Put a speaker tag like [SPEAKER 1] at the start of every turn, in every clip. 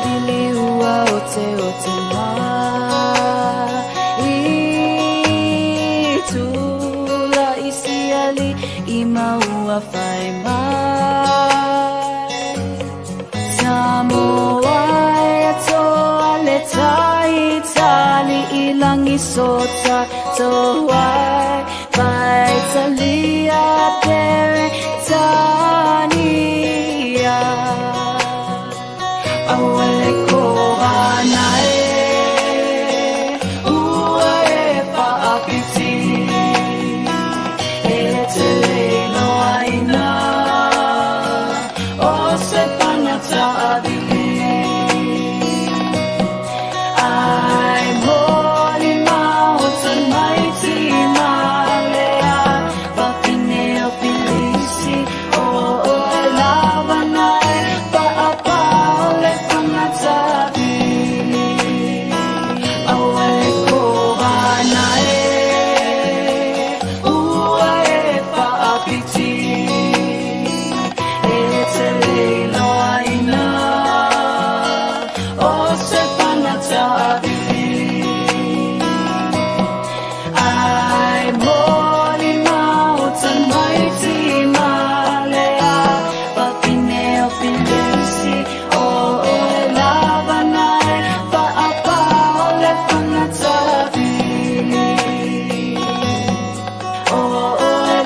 [SPEAKER 1] Biliua o te mai tula isi ali I maua whai mai Samoa toa le tai tali I langi sota toai Vai talia pere tania Awale ko anae Ua e paapiti E te leino aina O se panata adili Ai moli mau tan maiti malea Vapine o pilisi O lava nai Paapa ole panata adili Awale ko anae Ua e paapiti E te leino aina O se panata adili Ai moli mau tan maiti malea Vapine o pilisi O lava nai Paapa ole panata adili O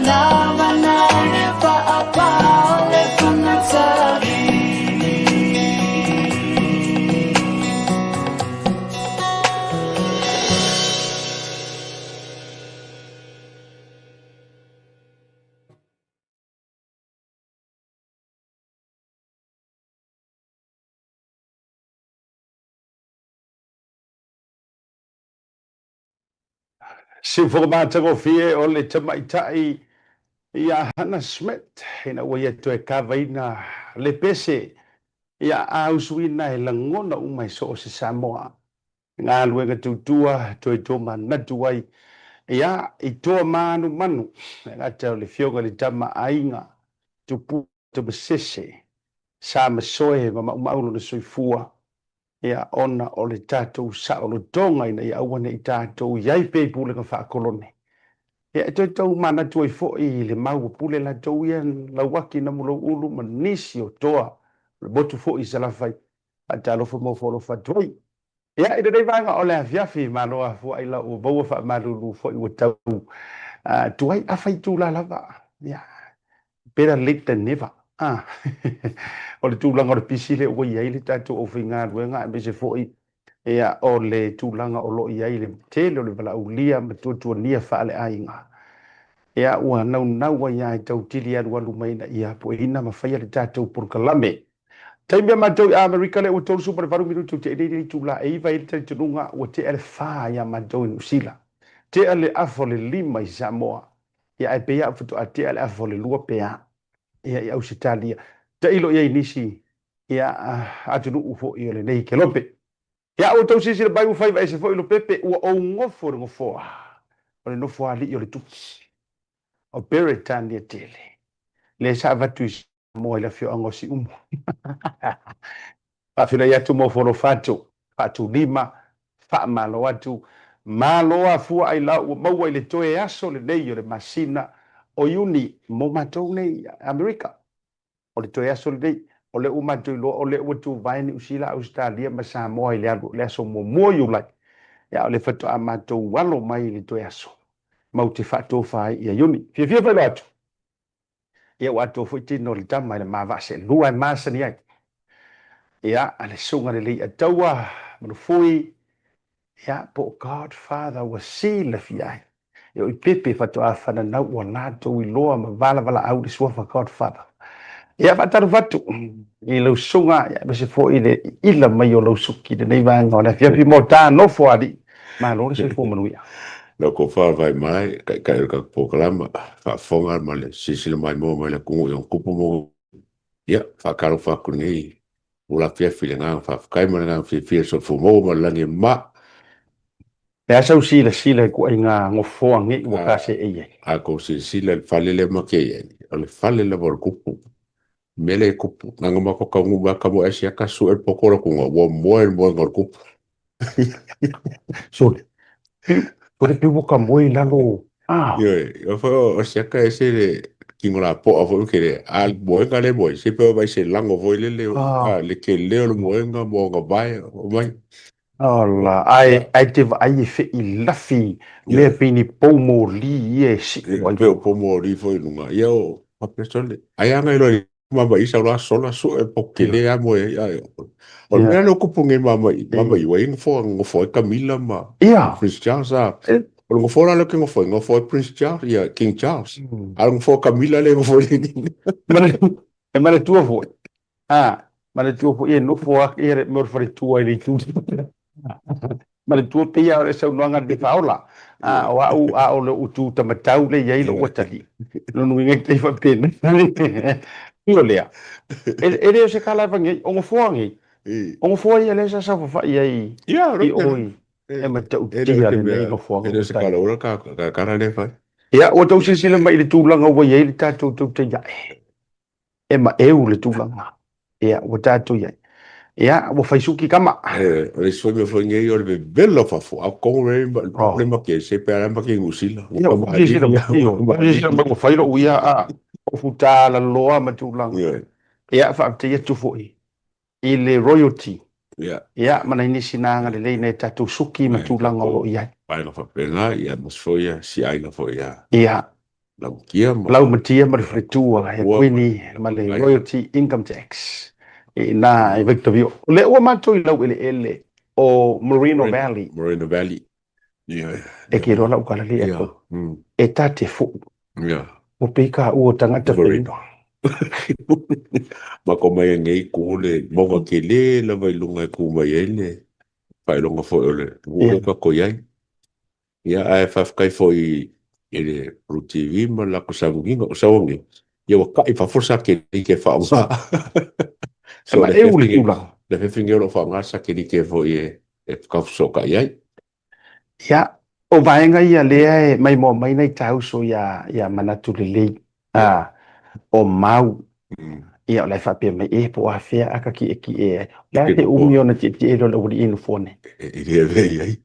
[SPEAKER 1] lava nai Paapa ole panata adili
[SPEAKER 2] Si formato fie o le tamaitai ia Hannah Smith ina waia toe kavaina le pese ia ausuina e langona umai so o se Samoa ngā luenga tutua toe tō manatu ai ia I toa manu manu ngā tau le fioga le tama ainga tupu te masese sa masoe ma maulo le soifua ia ona o le tātou saolo tonga ina ia awane I tātou iai pēpule ka whaakolone. Ia toi tau mana tuai fo'i le mau pule la tau ia lawaki na mulo ulu ma nisi o toa le botu fo'i salafai a talofa mo folo fatuai. Ia ina nei vanga o le afiafi maloa fua ila o baua wha malulu fo'i o tau tuai awhai tū la lava. Ia better late than never. O le tūlanga o le pisile o iai le tātou o whinga ruenga e bese fo'i ia o le tūlanga o lo iai le tele o le wala ulia ma tuatua nia whaale ainga. Ia ua nau wa ia I tau tili alu alu maina ia po ina ma whaia le tātou porkalame. Taimia mātou I Amerika le ua tolu super varu minutu te edei tūla e iwa i le tari tununga ua te ele whaa ia mātou I Usila. Te ele afo le lima I Samoa. Ia e pea futu a te ele afo le lua pea. Ia I Ausitalia. Ta ilo ia inisi ia atunu ufo I ole nei kelope. Ia ua tau sisi le bai ufaiva e se fo ilo pepe ua o ngofo le ngofoa. O le nofo ali I ole tuki. O Beretania tele. Le sa vatu I Samoa ila fio angosi umo. Pafina ia tu mo folo fatu lima, fa malo atu, malo a fua ai lau, maua I le toe aso le nei o le masina, o iuni mo matou nei Amerika. O le toe aso le nei, o le umatou ilo, o le uatu vaini Usila, Australia, ma Samoa I le alu, le aso mo mua iulai. Ia o le fatu a matou walo mai le toe aso. Mau te fatu fai ia iuni. Fia fai lo atu. Ia watu fui tino le tama le mavase, lua masani ai. Ia ale sunga le lei ataua manufui ia po Godfather wa sila fiai yo I pepe fatu afana na wa nato I loa ma vala au di suafa Godfather ia fataru fatu I lo sunga ia bese fo ile ila mai o lo suki de nei vanga ona fia mo ta no fo ali ma lo se fo manuia
[SPEAKER 3] Lo ko fa vai mai ka po kalama fa fonga male sisile mai mo le ku yo kupu mo ia fa karo fa kungi ula fia filinga fa kai mo nga fia so fo mo ma langi ma
[SPEAKER 2] Pea sau sila ko ai ngā ngofoa ngi waka se eie.
[SPEAKER 3] A ko sila falele ma ke ye. Ale falele vor kupu. mele kupu nanga mako kamu maka mo asia kasu el pokoro kunga wo mo ngor kupu
[SPEAKER 2] So, pode piu ka moi lalo. Ah,
[SPEAKER 3] yo fo asia ka ese de kingola po afo kere al boenga le boy se pe vai se lango voi
[SPEAKER 2] ah,
[SPEAKER 3] le ke le lo boenga mo nga vai o mai
[SPEAKER 2] ala, ai te ai fe I lafi, me
[SPEAKER 3] ya
[SPEAKER 2] pini pou mo li e si wai
[SPEAKER 3] pe
[SPEAKER 2] fo.
[SPEAKER 3] po mo ri fo lunga yo a persone ai anga lo mama isa la sola su e
[SPEAKER 2] Ia,
[SPEAKER 3] pokele amo ya o
[SPEAKER 2] ia,
[SPEAKER 3] me lo kupu nge mama
[SPEAKER 2] ia,
[SPEAKER 3] i wai ngo fo Camilla ma
[SPEAKER 2] ia,
[SPEAKER 3] Prince Charles a
[SPEAKER 2] e,
[SPEAKER 3] o ngo fo la ke ngo fo Prince Charles ya King Charles
[SPEAKER 2] mm.
[SPEAKER 3] a ngo fo Camilla le ngo fo
[SPEAKER 2] Mana, e mana tua fo. Ah, mana tua fo, e no fo ak e re mor fare tua i tu. Mana tua pe ia o sa unuanga de faula. Ah, o le utu tamatau le ia lo watali. No no ngai te fa pen. Io lea. Ele se kala vangi, o fo angi. O fo ia le sa sa fa ia
[SPEAKER 3] ya
[SPEAKER 2] I
[SPEAKER 3] rote
[SPEAKER 2] oi. E ma tau
[SPEAKER 3] era
[SPEAKER 2] tia
[SPEAKER 3] ke
[SPEAKER 2] le
[SPEAKER 3] me
[SPEAKER 2] nei no fo
[SPEAKER 3] era
[SPEAKER 2] ango
[SPEAKER 3] se
[SPEAKER 2] tai.
[SPEAKER 3] kala ora ka kara le fai
[SPEAKER 2] Ia, o tau sisile mai le tūlanga wa iei le tātou tau te ia. E ma eu le tūlanga. Ia, o tātou iei. Ia, o faisuki kama.
[SPEAKER 3] o le so me fo nge o le bella fa fo a ko le
[SPEAKER 2] Oh.
[SPEAKER 3] ma ke se pe ara ma ke ngusila o
[SPEAKER 2] Ia,
[SPEAKER 3] ka
[SPEAKER 2] o
[SPEAKER 3] ma di
[SPEAKER 2] sisile
[SPEAKER 3] ya
[SPEAKER 2] mai. Ia, o
[SPEAKER 3] ma di
[SPEAKER 2] sisile mai o fairo o ia a. O futa la loa ma tūlanga.
[SPEAKER 3] ya
[SPEAKER 2] Ia, fa te ia tufu I. I le royalty.
[SPEAKER 3] ya
[SPEAKER 2] Ia, mana inisi nanga le leine tātou suki ma
[SPEAKER 3] ai ka
[SPEAKER 2] tūlanga o
[SPEAKER 3] ko
[SPEAKER 2] iei.
[SPEAKER 3] pai no fa pena ya mas fo ya si ai no fo ya
[SPEAKER 2] Ia,
[SPEAKER 3] la kia ma
[SPEAKER 2] lau matia ma le
[SPEAKER 3] ya
[SPEAKER 2] fretua. Ia,
[SPEAKER 3] ua ma
[SPEAKER 2] kwini ma le
[SPEAKER 3] ai
[SPEAKER 2] royalty income tax. I na, I Victor Vio. Le ua mātou I lau ele ele o Merino Valley.
[SPEAKER 3] Moreno Valley ya
[SPEAKER 2] E
[SPEAKER 3] ya
[SPEAKER 2] ke rola ukala le e
[SPEAKER 3] ya
[SPEAKER 2] ko. E ta te fu.
[SPEAKER 3] ya
[SPEAKER 2] O pe ka ua tangata
[SPEAKER 3] Wolverine
[SPEAKER 2] whenua.
[SPEAKER 3] ma ko mai ngai ku le mo wa ke le la vai lunga ku mai ele pai longa fo ole
[SPEAKER 2] Ia.
[SPEAKER 3] wo ka ko yai ya ai fa kai fo I ele pro TV ma la ko sa ngi o sa ngi ya wa kai fa forsa ke fa nga
[SPEAKER 2] E
[SPEAKER 3] so
[SPEAKER 2] ma e ule tula.
[SPEAKER 3] le fe finge lo fa nga sa ke fo e ka so ka yai
[SPEAKER 2] Ia. O vaenga ia lea e mai mo mai nei tau so ia manatu le lei.
[SPEAKER 3] ya
[SPEAKER 2] O mau. Ia o lai whapea mai e po a whea aka ki e. Lai
[SPEAKER 3] ke
[SPEAKER 2] te
[SPEAKER 3] ko
[SPEAKER 2] umi ona te e rola uri inu fone.
[SPEAKER 3] e le ve yai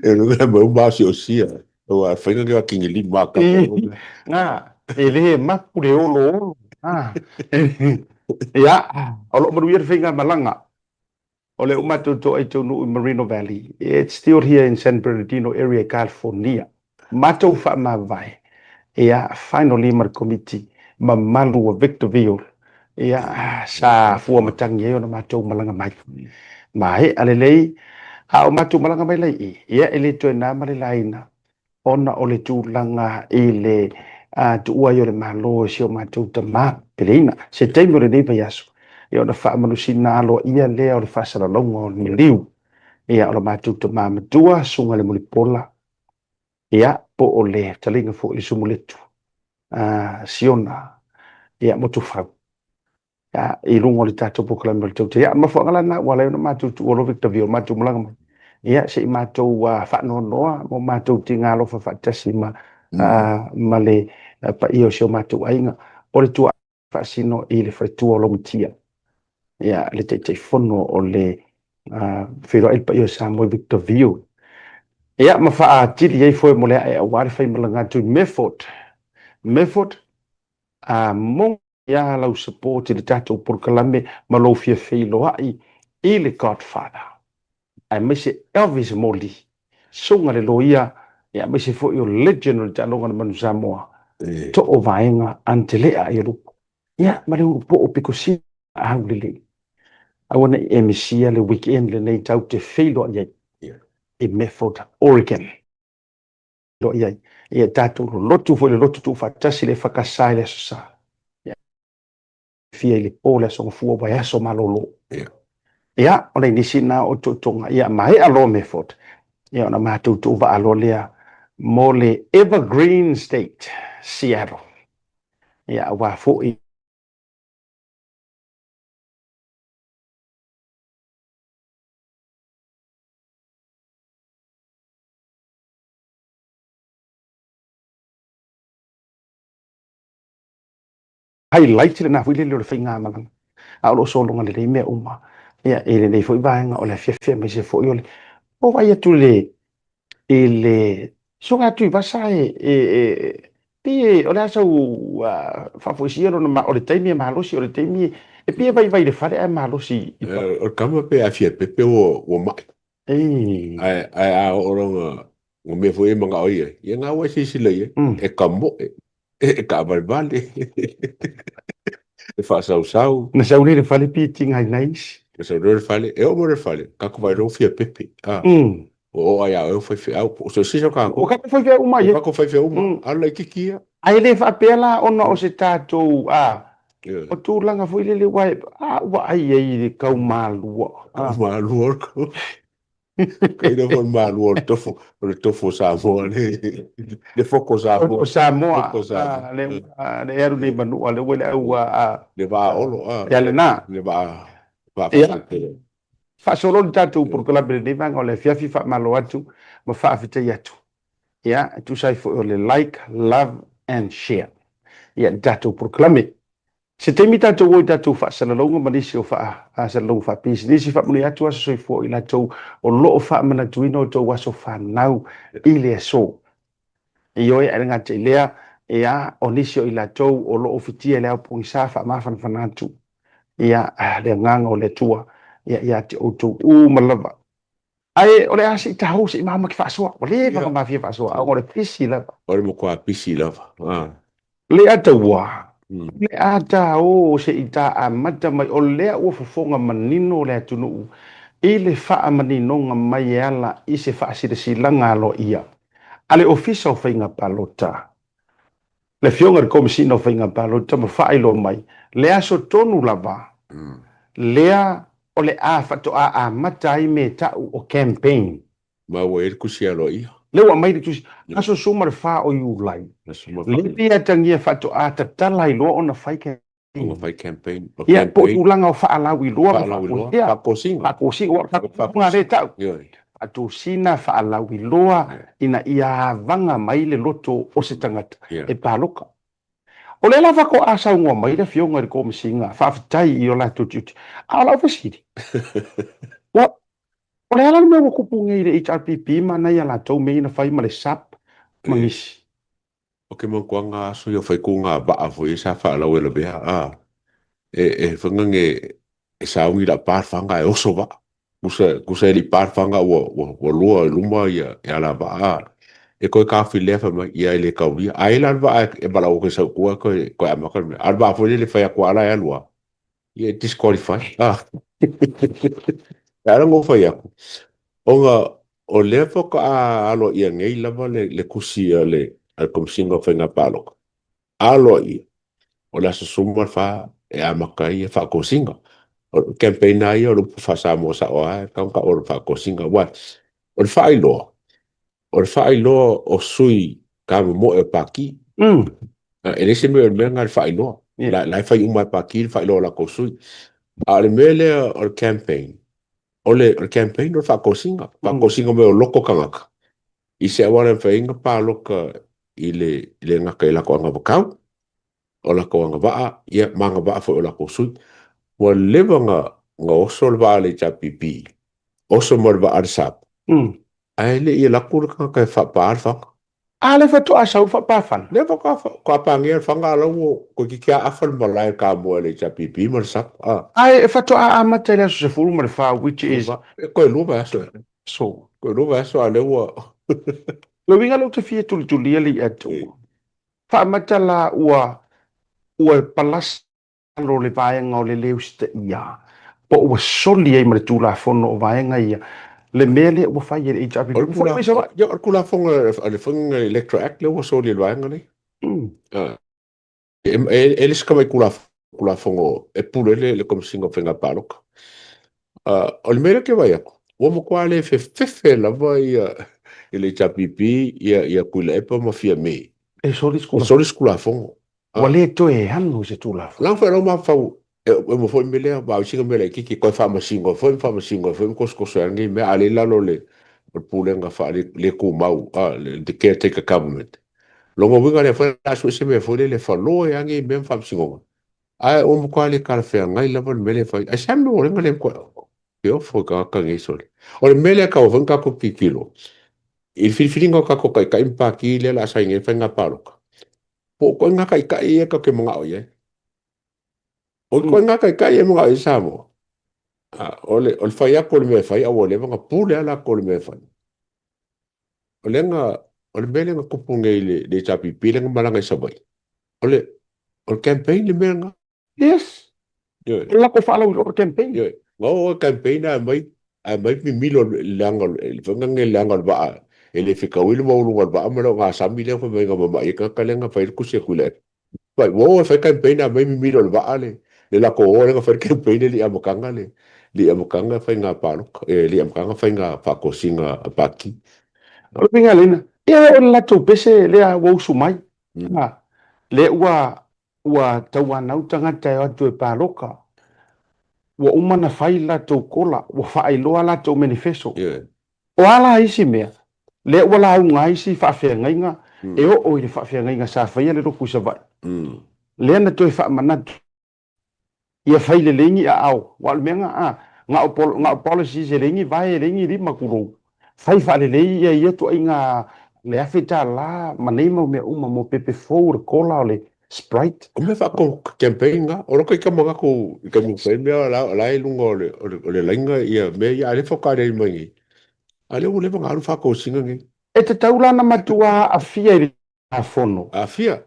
[SPEAKER 3] e no me mo ba si o sia o a fa nga ki ngi li ma ka fo
[SPEAKER 2] Nga. E le maku le olo olo. Ia. O lo maru ia whenga malanga. O le umatu to ai tonu I Merino Valley. It's still here in San Bernardino area, California. Mato fa ma vai. Ia finally mar committee ma malu o Victorville. Ia sa fua matangi e ona mato malanga mai. Mai alelei a o mato malanga mai lai. Ia ele to na male laina. Ona o le tūlanga I le tu ua yo le malo si o mato tama. Pelina. Se teimo le nei yasu. Ia ona wha manusina alo ia lea o le whasara longa o ni liu. Ia o le matou te mamatua sunga le mulipola. Ia po o le talinga fo I sumuletu. Siona. Ia motu fau. Ia I rungo le tatou pokala mele tau te. Ia mawhangala na wala ona matou tu olo Victor Vio matou mulanga mai. Ia se I matou whano noa mo matou ti ngalo fa whatasi ma le pa io sio matou ainga. O le tua whasino I le whaitua o longutia. Ia le te fono o le whiro el pa io sa mo Victor Vio. Ia ma faa tili ai foi mo le ai wale fai malanga tu Mefford mo ia lau support le tatou por kalame ma lo fia fei lo ai I le Godfather. Ai mese Elvis Moli. Sunga le lo ia mese foi o legend o talonga na manu Samoa. To o vaenga antele a I rupo. Ia ma le upo o piko si a le le. Awana MC le weekend le nei tau te fei lo ai I Medford, Oregon. Lo ia ia tatou lo lotu foi le lotu tu fatasi le fakasai le sa. Ia fia le pola so fu wa ya so malolo. Ia ona nisi na o totonga ia mai alo Medford. Ia ona matou tu va alo lea mo le Evergreen State, Seattle. Ia wa fo I highlight le na fuile le whainga malanga. A o lo solonga le mea uma. Ia, e le nei fo i vaenga o le fiafia me se fo i ole. O vai atu le songa tu basa pi o le asa u fa fo si no ma o le taimi ma lo si o le taimi e pi vai le fare e ma lo si
[SPEAKER 3] o kama pe a fia pe o mai ai a o ronga o me foi manga o ia nga wa si le e kamo e ka vale e fa sau
[SPEAKER 2] na sau le fale pi tinga nice
[SPEAKER 3] e sa le fale e o mo le fale ka ko vai ro fia pepe o ai eu foi o so si ka
[SPEAKER 2] o ka foi fe uma
[SPEAKER 3] ka ko foi fe uma ala kikia
[SPEAKER 2] ai le fa pela ona o se tatou o tu langa foi le wai wa ai le kau malu
[SPEAKER 3] malu ko Kei no fon malu o tofo Samoa le foko Samoa.
[SPEAKER 2] O Samoa. Le eru nei manu le wele au
[SPEAKER 3] le va olo
[SPEAKER 2] ya le na.
[SPEAKER 3] Le va
[SPEAKER 2] fa solo tatu por que la bele vanga o le fiafi fa malo atu ma fa fita yatu. Ya, tu sai fo le like, love and share. Ya tatu por clame. Se te mita to wo tatu fa sala longa manisi o fa sala longa fa pisi nisi fa muli atu aso soi fo ila to o lo fa mana tuino to waso fa nau ile so. Iyo e nga te lea ia o nisi o ila to o lo fitia lea po isa fa ma fan fanatu. Ia le nganga o le tua ia te o to malava. Ai o le asi ta ho se mama ki fa so. O le fa ma fi fa so. O le pisi lava.
[SPEAKER 3] O le mo kwa pisi lava.
[SPEAKER 2] Le ata wa. Le ata o se ita a mata mai o lea ua fofonga manino le atunu i le faa manino nga mai ala i se faa sida silanga alo ia. Ale ofisa o whainga palota. Le fionga re komisina o whainga palota ma faa ilo mai. Lea so tonu lava. Lea o le a fato a mata i me tau o campaign.
[SPEAKER 3] Ma ua e kusi alo ia.
[SPEAKER 2] Lewa mai tusi aso sumar fa o you lai. Le pia tangia fato a tatala i lo ona fai
[SPEAKER 3] Ona fai campaign.
[SPEAKER 2] Ia po ulanga o fa ala wi lo
[SPEAKER 3] fa kosinga.
[SPEAKER 2] Fa kosinga fa ngare tau. Atu sina fa ala wi lo ina ia vanga mai le loto o se tangata e paloka. O le lava ko asa ngwa mai le fionga le ko msinga fa fitai i o la tu tuti. Ala fasidi. Wa o le ala me ko kupunga i le HRPP mana ia la tau me ina fai ma le sap mangisi.
[SPEAKER 3] O ke mo kuanga so yo fai kunga ba a foi sa fa la wela bea fangange e sa ungi la par fanga e oso ba kusa li par fanga wo lua luma ia la ba e ko ka fi le fa ma ia le ka wi ai la ba e bala o ke sa ko ama ka al ba foi le fa ko ala ya lua ia disqualify era ngo fa ya o le fo ka alo ia ngei la le kusia le al komsinga whainga pāloka. Alo i, o la susuma wha e amakai e wha kosinga. O campaign ai o lupa wha sa mo sa oa, kaunka o wha kosinga. Wa, o le wha iloa o sui ka mo e paki. E nese me o le menga le wha iloa. Lai whai umai paki, le wha iloa la ko sui. A le mele o le campaign. O le campaign o le wha kosinga. Wha kosinga me o loko kangaka. I se awana whainga pāloka i le ngaka i lako anga wakau, o lako anga waa, ia manga waa fo o lako sui, wa lewa nga oso le waa le japipi, oso mo le waa le sap. Ai le i lako le kanga kai whapaa le whanga.
[SPEAKER 2] A le whatu a sau whapaa whana.
[SPEAKER 3] Le wha pangia le whanga ala wo, ko ki kia awhal malai ka mua le japipi mo le sap.
[SPEAKER 2] Ai e whatu a amata le aso se furu mo le wha, which is...
[SPEAKER 3] Koe lupa aso.
[SPEAKER 2] So.
[SPEAKER 3] Koe lupa aso a le wa...
[SPEAKER 2] Lo winga lo te fia tuli ali atu. Fa mata la ua palas lo le vaenga o le leu sta ia. Po ua soli ai ma le tula fono o vaenga ia. Le mele ua fai e HRP.
[SPEAKER 3] Or kula fonga le fonga Electro Act le ua soli le vaenga le. Ele ska mai kula fonga e pule le komsinga whenga pāroka. O le mele ke vai ako. Ua mo kwa le fefe lava ia ele japipi ia kuila epa mafia me.
[SPEAKER 2] E soli
[SPEAKER 3] skula fongo.
[SPEAKER 2] Wa le to e hanu se tula.
[SPEAKER 3] Lang fa ma fa e mo foi mele ba singa mele kiki ko fa masingo foi ko so ngi me ale la lo le pulenga fa le ku mau the caretaker government. Longo winga le fa aso se me foi le fa lo e ngi me fa singo. ai o mo kwale kala fe ngai la bon mele fa ai sam no ngale ko yo fo ka ngi so o le mele ka o van ka ko kilo il filingo ka ko kai kai pa ki le la sai nge fa nga palo po ko nga kai kai e ka ke mga o ye o ko nga kai kai e mga o samo o le fa ya ko le me fa ya o le nga pule ala ko le me fa o le nga o le mele nga kupu nge le chapi pile nga malanga sa bai o le campaign le me nga
[SPEAKER 2] Yes.
[SPEAKER 3] yo
[SPEAKER 2] La ko fala o campaign.
[SPEAKER 3] yo o campaign a mai mi milo langa fanga nge langa ba ele fika wil mo lu ba amalo nga sami le fa nga ba e ka kalenga fa ku se kule ba wo fa campaign a mai mi milo ba ale le la ko o nga fa campaign le amokanga le amokanga fa nga palo le amokanga fa nga fa ko singa paki
[SPEAKER 2] O pinga lena. Ia o la to pese le a wo sumai. Le ua tawana utanga tai atu e paloka. Wa umana fai la to kola, wa fai loa la to manifesto. O ala isi mea. Le wala unga isi fa fe ngainga e o ile fa fe ngainga sa fa le roku sa vai. Le na to fa manat. Ia fai le lengi a au. Wa menga nga policy se lengi vai lengi ri makuru. Fai fa le lei ia to inga le afita la manema me uma mo pepe for kola le Sprite.
[SPEAKER 3] O me fa ko campaign nga o ko ka mga ko ka mo fa me la lungo le lenga ia me ia le foka le mai ale o le nga fa ko singa ngi
[SPEAKER 2] E te taula na matua a fia i a fono.
[SPEAKER 3] a fia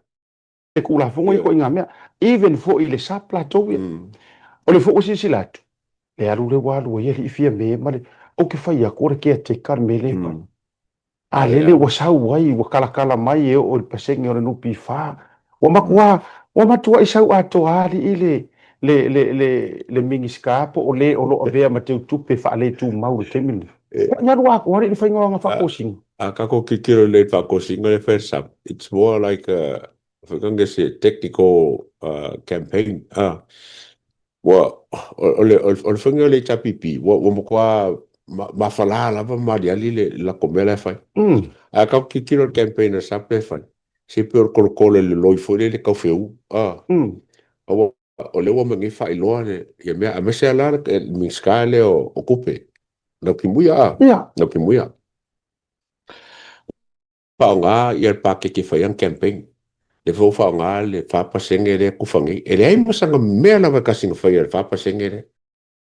[SPEAKER 2] E kula fongo i ko inga mea. Even fo i le sa plateau ia. O le fo usi silatu. Le aru le walu ia li fia me male. O ke fai a kore ke te kar me le pa. A lele wa sau wai wa kala mai e o le pasengi o le nupi fa. Wa makua wa matua i sau ato ali i le mingi skapo o le o lo avea ma te tupe fa le tu mau le temini. Nyaru ako wari ni fai ngonga fa kosing.
[SPEAKER 3] ka ko kikiro le fa ko singa le first up it's more like a for going to say technical campaign o le fanga le chapipi wo mo kwa ma fala la va ma ali le la comela fa a ka kikiro campaign sa pe fa se per col le loi fo le ka feu o le wo mangi fa ilo le ya me a me se ala mi scale o ocupe no pimuya no pimuya pa nga ia pa ke fa yang campaign le vo fa nga le fa pa sengere ku fangi ele ai mo sanga me na va kasing fa ia fa pa sengere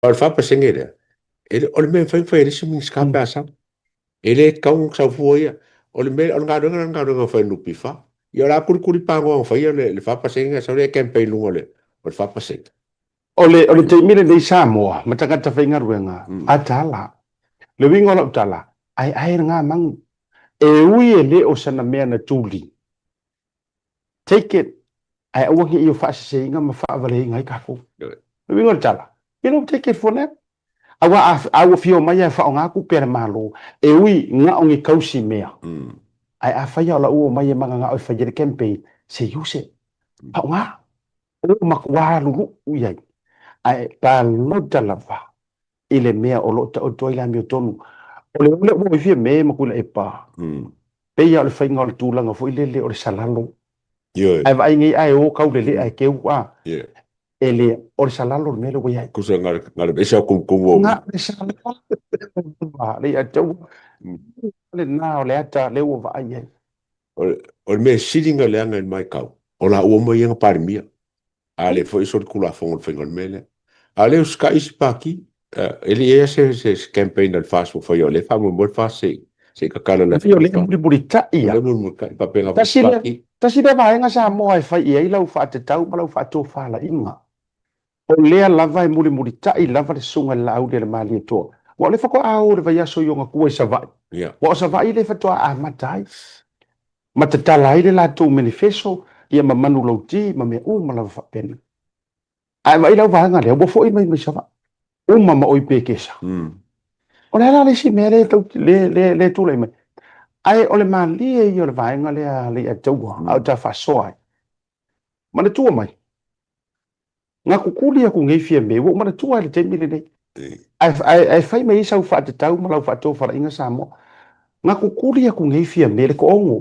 [SPEAKER 3] o fa pa sengere ele o me fa ele si mi scale asa ele kaung sa fuia o le me o nga fa no pifa ia la kuri pa ngo fa ia le fa pa sengere sa le campaign lungo le o fa pa sengere
[SPEAKER 2] o le te mire nei Samoa mataka ta fainga ruenga atala le wingo lo tala ai nga mang e ui e le o sana mea na tuli take it ai awangi i o fa se inga ma fa vale ngai ka ko le wingo tala you know take it for that awa fio mai fa nga ku per malo e ui nga ongi kausi mea ai a fa ya la o mai manga nga o fa je campaign se use pa nga o makwa lu uyai ai pa no talava ile mea o lo o toila mi tonu o le mo fi me ma kula e pa pe ya le fainga le tulanga fo ile le o le salalo ai vai ngi ai o ka le ai ke wa ele o le salalo me lo ya
[SPEAKER 3] ku se ngar be sa kum wo
[SPEAKER 2] nga le salalo le a tau le na le ata le o vai ai
[SPEAKER 3] o me silinga le anga mai kau o la o mo yang parmia ale foi so kula fo ngol mele ale os kais paki ele ia se campaign al fast for yo le famo mo fast se ka kala la
[SPEAKER 2] yo le burita ia
[SPEAKER 3] le mo ka pa penga
[SPEAKER 2] paki ta si le vai nga sa mo ai fai ai lau fa te tau ma lau fa to fa la inga o le lava e burita i lava le sunga la au le mali to wa le fa ko au le vai so yo nga ku sa vai wa sa vai le fa to a matai matatala ai le la to manifesto ia ma manu lo ti ma me ma la fa pen ai vai lau va nga le bo fo i mai sa va uma ma oi pekesa o le si mere le tu le mai ai o le mali e o le vaenga le a tau au ta fa soai ma le tu mai nga kukuli ku ngai fia me wo ma le tu le te mile nei ai fai mai sa fa te tau ma la fa to fa inga sa mo nga kukuli ku ngai fia me le ko ongo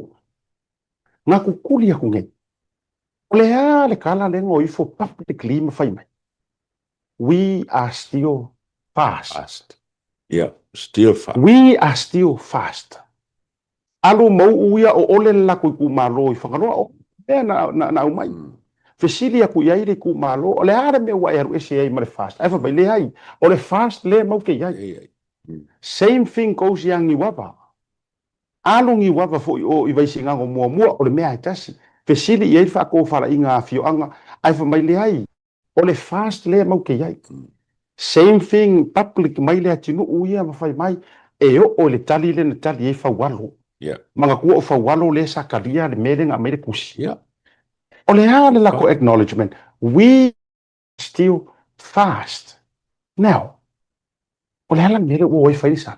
[SPEAKER 2] nga kukuli ku ngai O le kala le ngoi fo publicly ma fai mai. We are still fast.
[SPEAKER 3] Fast. Yeah, still fast.
[SPEAKER 2] We are still fast. Alu mau uia o ole la ku malo I whakanoa o na umai. Fesili aku iai le ku malo o le ara me wa eru ese ai ma le fast. Ai fa bai le ai. O le fast le mau ke iai. Same thing goes yang I wapa. Alu ngi wapa fo o I vai singa ngo mua o le mea tasi. Fesili iai fa ko fara inga fio anga. Ai fa mai le ai. O le fast le mau ke iai. Same thing public mai le atinu uia ma fai mai. E o le tali le na tali e fa walo.
[SPEAKER 3] Yeah.
[SPEAKER 2] Manga kua o walo le sakaria le mele nga mele kusi.
[SPEAKER 3] Yeah.
[SPEAKER 2] O le hale la ko acknowledgement. We still fast. Now, o le hala mele ua fai sa.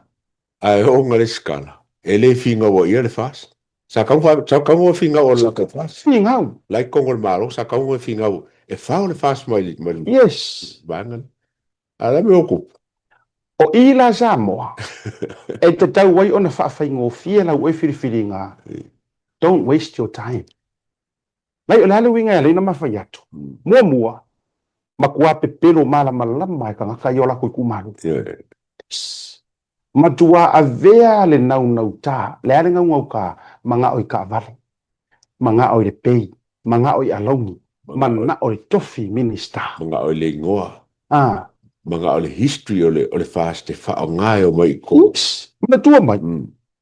[SPEAKER 3] Ai o ngale skala. Ele finga wo ia le fast. Sa kau finga o la ka fast.
[SPEAKER 2] Finga.
[SPEAKER 3] Like kongol malo sa kau finga o e fa o le fast mai.
[SPEAKER 2] Yes.
[SPEAKER 3] Bangan. Ala me oku.
[SPEAKER 2] O ila Samoa. E te tau wai ona whaafai ngō fia la ue whiriwhiri ngā. Don't waste your time. Lai o le hale winga e leina mawhai atu. Mua. Ma kua pe pelo mala malama e ka ngaka I ola koe kumaru. Ma tua a vea le nau tā. Le ale ngau ngau ka manga oi ka avare. Manga oi le pei. Manga oi alaungi. Mana oi tofi minister.
[SPEAKER 3] Manga oi le ngoa.
[SPEAKER 2] Manga
[SPEAKER 3] o le history o le fast te wha o ngai o mai ko.
[SPEAKER 2] Ma tua mai.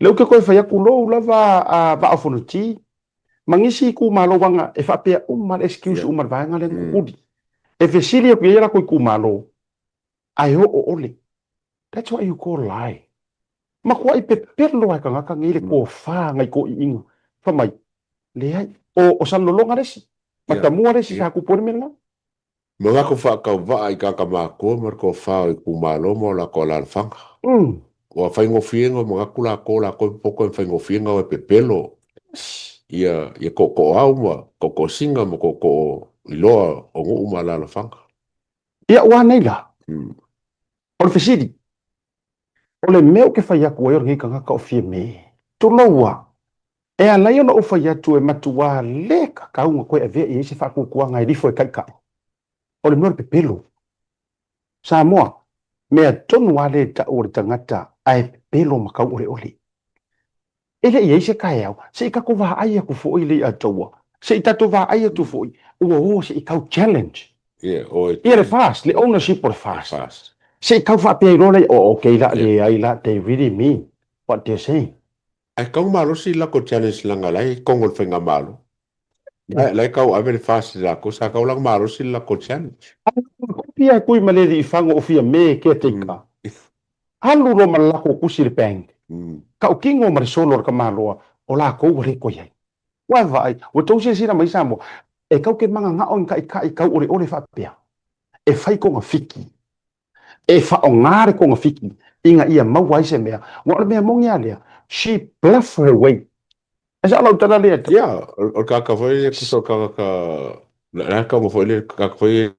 [SPEAKER 2] Leo ke koe whai aku lou lava a whaafono ti. Mangisi ku malo wanga e whapea umar excuse umar vaenga le ngudi. E fesili aku iera koe ku malo. Ai o ole. That's what you call lie. Ma kua I pepelo ai ka ngaka ngile ko wha ngai ko I inga. Whamai. Lea o sanlolonga resi. Ma tamua resi sa kupore me la.
[SPEAKER 3] Mga ko wha kau wa I ka mako mar ko wha I kumalo mo la ko la whanga. Wa whaingo whienga mga kula ko la ko poko e whaingo whienga o e pepelo. Ia ko au ma, ko singa mo ko iloa o ngu umala la whanga.
[SPEAKER 2] Ia ua nei la. O le fesiri. O le meo ke whai aku e orangi ka ngaka o fie me. Tu laua. E a lai ona o whai atu e matua le ka kaunga koe e vea I ese whakukua ngai rifo e kaikai. O le meo le pepelo. Samoa. Mea tonu wale ta o le tangata ai pepelo makau ole ole. Ele I ese kai au. Se I kako waha ai aku fo I le ataua. Se I tato waha ai atu fo I. Ua se I kau challenge.
[SPEAKER 3] Ia
[SPEAKER 2] le fast. Le ownership o le fast. Se I kau whapea I role. Okay la le ai la. They really mean what they're saying.
[SPEAKER 3] Ai kau malo si la ko challenge langa lai kongol whenga malo. Lai kau ave le fast la ko sa kau lang malo si la ko challenge.
[SPEAKER 2] Pia kui maleri I whango o fia me ke teika. Halu lo malako kusi le pang. Kau kingo mare solo ka maloa o la kou re ko yai. Wa vai, o tau se sira mai samo. E kau ke manga nga on kai kau ore whapea. E whai ko ngā whiki. E wha o ngāre ko ngā whiki. Inga ia mawai se mea. Wa mea mongi alea. She bluff her way. E sa alau tana lea.
[SPEAKER 3] Ia, o kaka foi e kuso kaka la kau mo foi le kaka foi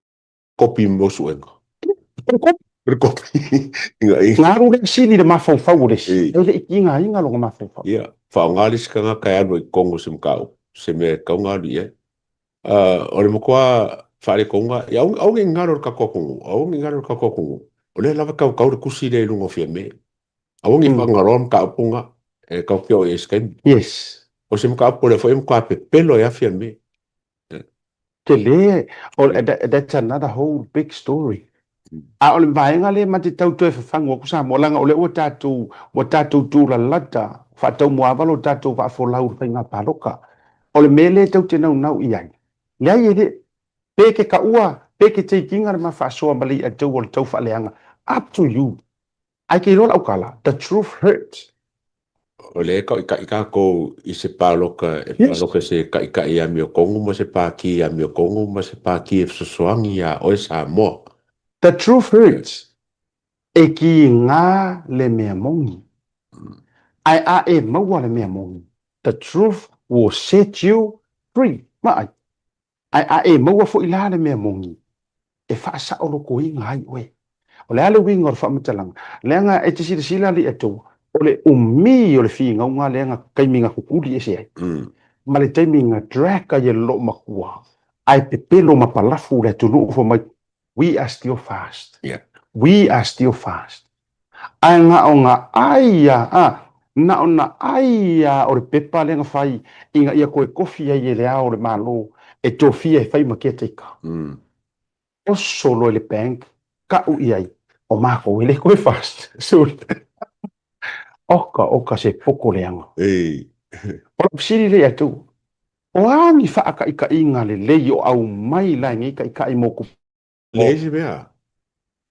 [SPEAKER 3] kopi mo suenga. Kopi.
[SPEAKER 2] Ngaru le sini le mafau le si. E le ikinga inga longa mafau.
[SPEAKER 3] Ia, fa ngalis kanga kai anu I kongo sim kau. Se me kau ngalu ia. O le mokoa whare konga. Ia au ngi ngaro ka kokungu. Au ngi ngaro ka kokungu. O le lava kau le kusi le lungo fia me. Au ngi whangarom ka apunga. E kau pio e skai.
[SPEAKER 2] Yes.
[SPEAKER 3] O se mga apu le fo im kwa pe pelo ya fia me.
[SPEAKER 2] Te le. That's another whole big story. A ole vaenga le mati tau toe whawhango ku sa molanga ole o tātou tūra lata whatau moawalo tātou wa folau whainga paroka ole mele tau te nau iai lea i ele peke ka ua peke te kinga ma whasoa mali a tau ole tau whaleanga up to you ai ke rola ukala the truth hurts
[SPEAKER 3] Ole ka ko I se paloka e paloka se ka I amio kongu ma se pa ki amio kongu ma se pa ki e sosoangi ya o sa mo.
[SPEAKER 2] The truth hurts. E ki ngā le mea mongi. Ai a e maua le mea mongi. The truth will set you free. Mai. Ai a e maua fo ila le mea mongi. E whaasa oro ko inga hai oe. O le ale winga o whamatalanga. Leanga e te sila li ato. O le umi o le whinga unga leanga kaiminga kukuli e se ai. Ma le taiminga draka ye lo makua. ai pepelo mapalafu le tunu fo mai, we are still fast.
[SPEAKER 3] Yeah.
[SPEAKER 2] We are still fast. Ai nga o nga aia, na o na aia o le pepa le nga fai, inga ia koe kofi ai e le ao le malo, e tofia e fai makia teika. O solo e le bank, ka u iai, o mako ele koe fast. So, oka se poko le anga.
[SPEAKER 3] Hey.
[SPEAKER 2] O la psiri le atu, o angi whaaka ika inga le lei o au mai la ngi ika i moku.
[SPEAKER 3] Lezi mea.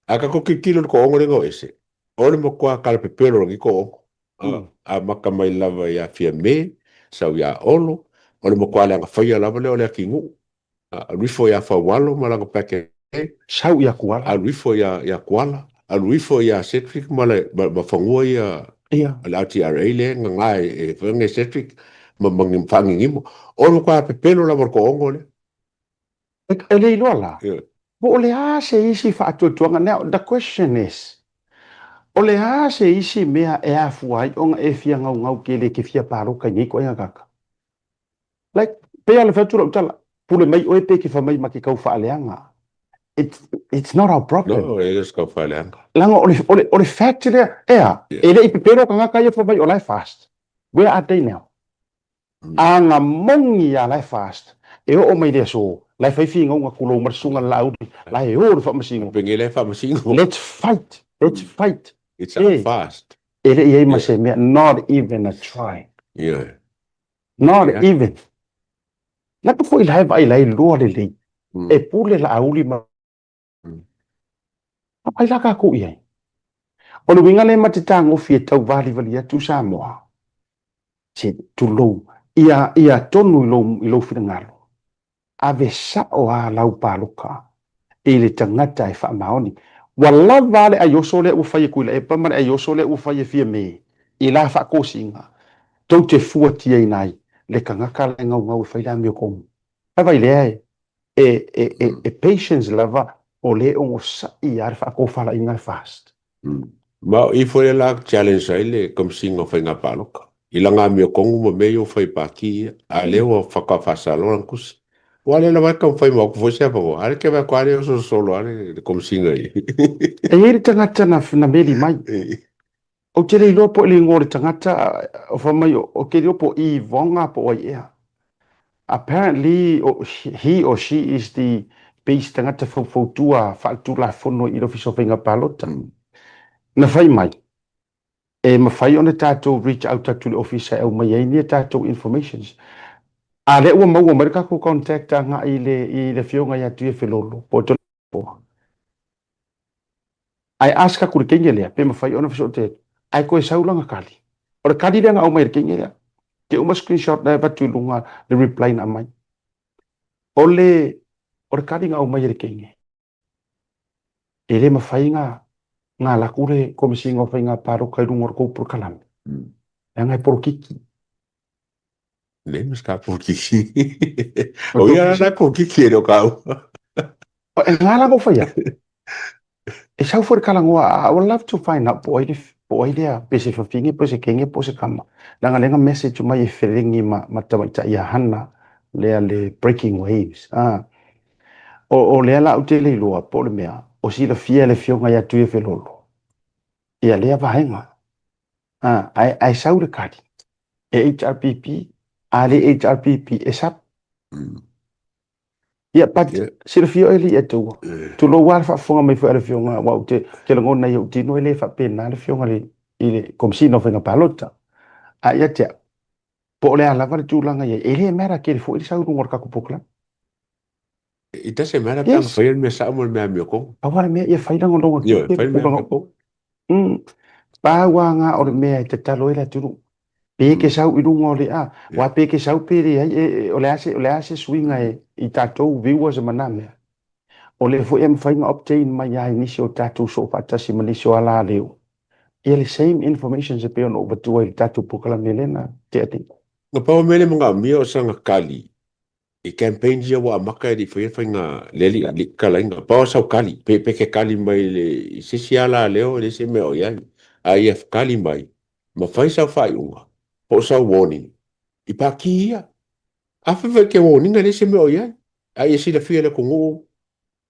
[SPEAKER 3] Aka ko kikilo ko ongo rengo ese. Ole mo kwa kala pepero ngi ko ongo. A maka mai lava ya fia me, sau ya olo. Ole mo kwa langa faya lava le ole a kingu. A rifo ya fa walo malanga pake.
[SPEAKER 2] Sau ya kuala.
[SPEAKER 3] A rifo ya kuala. A rifo ya Cedric ma fangua ya la TRA le ngai e fanga Cedric ma mangim fangimo. Ole mo kwa pepero lava ko ongo le.
[SPEAKER 2] Ele ilo ala. Bo ole a se isi whaatuatuanga. Now, the question is, ole a se isi mea e a fuai onga e fia ngau kele ke fia paroka ngi ko inga kaka. Like, pea le whatura utala, pule mai oe pe ki wha mai maki kau whaaleanga. It's not our problem.
[SPEAKER 3] No, it is kau whaaleanga.
[SPEAKER 2] Langa ole fact lea, ele i pepero ka ngaka ia wha mai o lai fast. Where are they now? Anga mongi a lai fast. E o mai lea so, lai whai fi ngau kulo marsunga laudi, lai e o le wha masingo.
[SPEAKER 3] Pengi le wha masingo.
[SPEAKER 2] Let's fight. Let's fight.
[SPEAKER 3] It's a fast.
[SPEAKER 2] Ele i ma se mea, not even a try.
[SPEAKER 3] Yeah.
[SPEAKER 2] Not even. Laka fo i lai vai lai lua le lei. E pule la auli ma. Ai laka ko iai. O le winga le matitanga o fie tau vali vali atu Samoa. Se tu lou. Ia tonu i lou fina ngalo. Ave sa o a lau paloka. E le tangata e wha maoni. Wala vale a yoso le ufai kuila e pamana a yoso le ufai fie me. I la wha kosinga. Tau te fua tia i nai. Le kangaka le ngau whai la mio komu. Hawai le e patience lava o le o sa i ar wha ko whala inga fast.
[SPEAKER 3] Ma i foi la challenge ai le kom singo fai nga paloka. I langa mio kongu mo me yo fai paki a le o whakawhasalo ang kusi. Wale la vai kam fai mo ko foi se pa. Ale ke va kwale o solo ale kom singa i.
[SPEAKER 2] E iri tangata na meli mai. O te rei lopo ili ngore tangata o whamai o ke lopo I vonga po o ia. Apparently he or she is the base tangata fautua whaatula fono I rofi so whinga palota. Na whai mai. E ma whai ona tātou reach out to the officer au mai ei nia tātou informations. A le ua maua marika ko contact nga I le fionga ia tuia whelolo. Po tona po. Ai aska kuri kenge lea, pe ma whai ona fiso te, ai koe saulanga kali. Ora kali rea nga au mai kenge lea. Ke uma screenshot na batu lunga le reply na mai. Ole, ora kali nga au mai kenge. Ele ma whai nga lakure komisi nga whai nga paro kai rungor ko por kalame. E ngai por kiki.
[SPEAKER 3] Ne mas ka por kiki. O ia na por kiki e o kau.
[SPEAKER 2] E ngala ko whai E sau for kalangoa, I would love to find out po ai lea, pese whawhingi, pese kenge, pese kama. Langa lenga message mai e wherengi ma tamaita ia hana, lea le breaking waves. O lea la ute le loa, po le mea, o si la fia le fionga ia tue whelolo. Ia lea vahenga. Ai sau le kari. E HRPP, a le HRPP, e sap. Ia, but si la fio ele ia tua. Tu lo war fa fonga mai fa le fionga wa te ke lo ngona yo tino ele fa pena le fionga le ile kom si no venga palota. A ia te po le ala va tu langa ia ele mera ke fo ile sa ngor ka ku pokla.
[SPEAKER 3] Ita se mera pa fa il me sa mo me amio ko.
[SPEAKER 2] A wa me ia fa ila ngor
[SPEAKER 3] Yo, fa me ko.
[SPEAKER 2] Pa wa nga o me te talo ila tu. Pe ke sa u ngo le a wa pe ke sa pe le o le ase swinga I tatou viewers maname. O le fo em whainga obtain mai ai nisi o tātou so whatasi manisi o ala leo. Ia le same information se pe ono batua I tātou pukala melena te ati.
[SPEAKER 3] Nga pao mele mga mia o sanga kali. I campaign jia wa amaka di whainga leli li kalainga. Pao sau kali. Pe ke kali mai le sisi ala leo le se me o iai. A if kali mai. Ma whai sau whai unga. Po sau warning. I pa ki ia. Awhawha ke warning le se me o iai. ai si la fia le kungu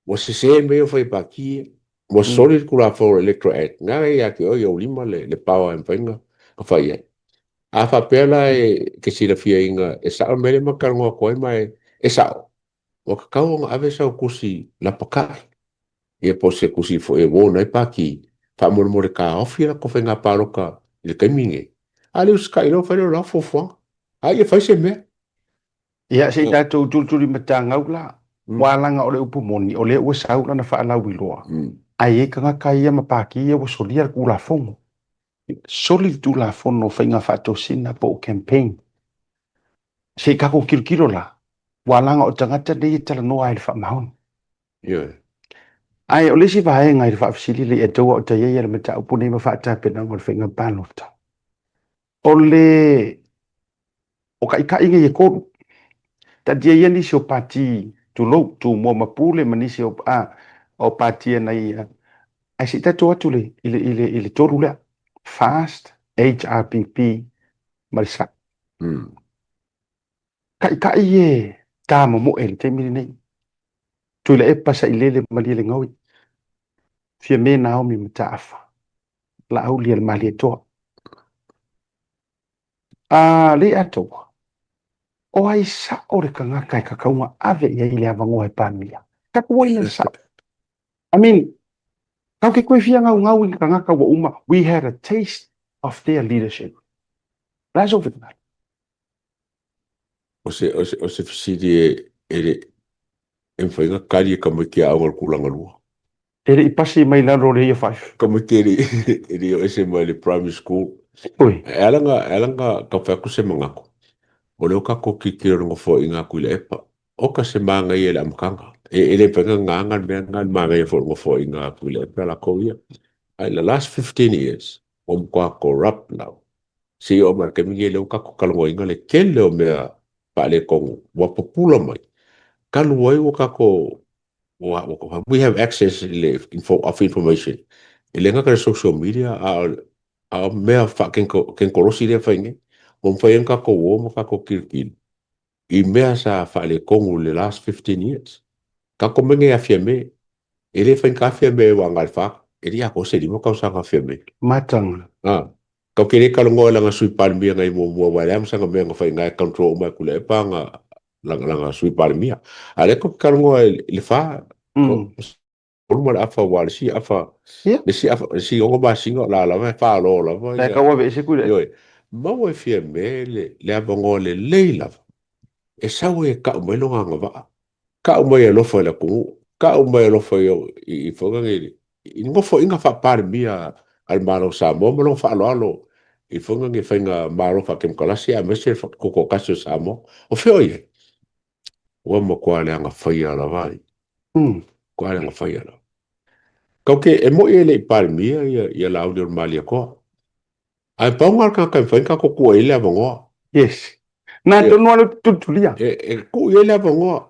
[SPEAKER 3] wa se me fai pa ki wa
[SPEAKER 2] Mm.
[SPEAKER 3] solid kula for electro at nga ya ki o yo lima le power and penga ka fai ai a fa pela ke si la fia inga e sa me le makar ngo ko mai e sa o ka kau nga ave sa kusi la pakai e po se kusi fo e wo nai pa ki fa mo mo ka ofia ko fenga paloka le kaminge ale us ka ilo fa lo fo fo ai e fai se me
[SPEAKER 2] Ia se tatou tulituli matagau la
[SPEAKER 3] mm
[SPEAKER 2] walaga o le upu moni o lea ua sau lana faalau iloa
[SPEAKER 3] mm
[SPEAKER 2] ai e kagaka ia ma pakia ua solia le kulafogo soli le tulafono faiga faatosina po o campaign se kako kilokilo la walaga o tagata nei e talanoa ai le faamaoni
[SPEAKER 3] yeah
[SPEAKER 2] ai o lesi vaega i le faafesili leʻi ataua o taiai ia le mataupu nei ma faatapenaga o le faiga balota o le o kaʻikaʻiga ia kolu tatia ia nisi o pati tulou tumua mapule ma nisi o patia nai ai si tatou atu i le tolu lea fast HRPP ma le saʻi
[SPEAKER 3] mm
[SPEAKER 2] kaʻikaʻi e tamomoʻe le taimili nei tui la epa saʻilele ma lia le gaui fia me naomi ma taafa laʻaulia le malietoa leʻi atoa o ai saʻo le kagaka e kakauga ave ia i le avagoa e pamia kakuaina le saʻo I mean, kau ke koe fia ngau i kagaka ua uma we had a taste of their leadership that's over that
[SPEAKER 3] o se fisiri e whainga kari e kamaki a aunga kulanga lua.
[SPEAKER 2] ele i pasi mai lalo le ia five
[SPEAKER 3] Kamaki e ri o ese mai le primary school.
[SPEAKER 2] oi
[SPEAKER 3] E alanga ka whaku se mangako. O leo ka koki ki rongo fo i ngā kuila epa. O ka se maanga i ele amkanga. E le whainga nganga mea ngā maanga i rongo fo i ngā kuila epa la kou ia. Ai la last 15 years, o mkwa corrupt now. Si o mar ke mingi leo ka kukalongo inga le kele o mea pa le kongu. Wa popula mai. Kalu wai o kako we have access of information. E lenga ka social media a mea fa ken korosi le fainge. O mwhaen kako o mo kako kirkil. I mea sa fa le kongu le last 15 years. Kako menge a fia me. E le fain ka fia me wa ngal fa. E ri ako se di mo ka usanga fia me.
[SPEAKER 2] matanga
[SPEAKER 3] Kau kere kalongo e langa sui palmia ngai mua wale am sanga mea ngawhai ngai control mai kule e pa langa sui palmia. Ale ko kalongo e le fa
[SPEAKER 2] mm
[SPEAKER 3] Oruma le afa wale si afa
[SPEAKER 2] yeah
[SPEAKER 3] le si afa si ongo ba singo la me fa lo la va
[SPEAKER 2] la ka wa be se kuile
[SPEAKER 3] yo ma we fie me le abango le leila e sa we ka mo lo nga va ka mo e lo fo la ku ka mo e lo fo yo I fo nga I ngo fo inga fa par mia al malo sa mo lo fa lo I fo nga nge fa nga malo fa kem kala si a me se ko ko kaso sa mo o fe oye o mo kwa le nga fa ya la vai
[SPEAKER 2] mm
[SPEAKER 3] kwa le nga fa ya la Kau ke e mo ele I palmia ia la audio malia ko. Ai paunga ka whain ka ko ele avongoa.
[SPEAKER 2] yes na to no tutulia
[SPEAKER 3] Ku ele avongoa.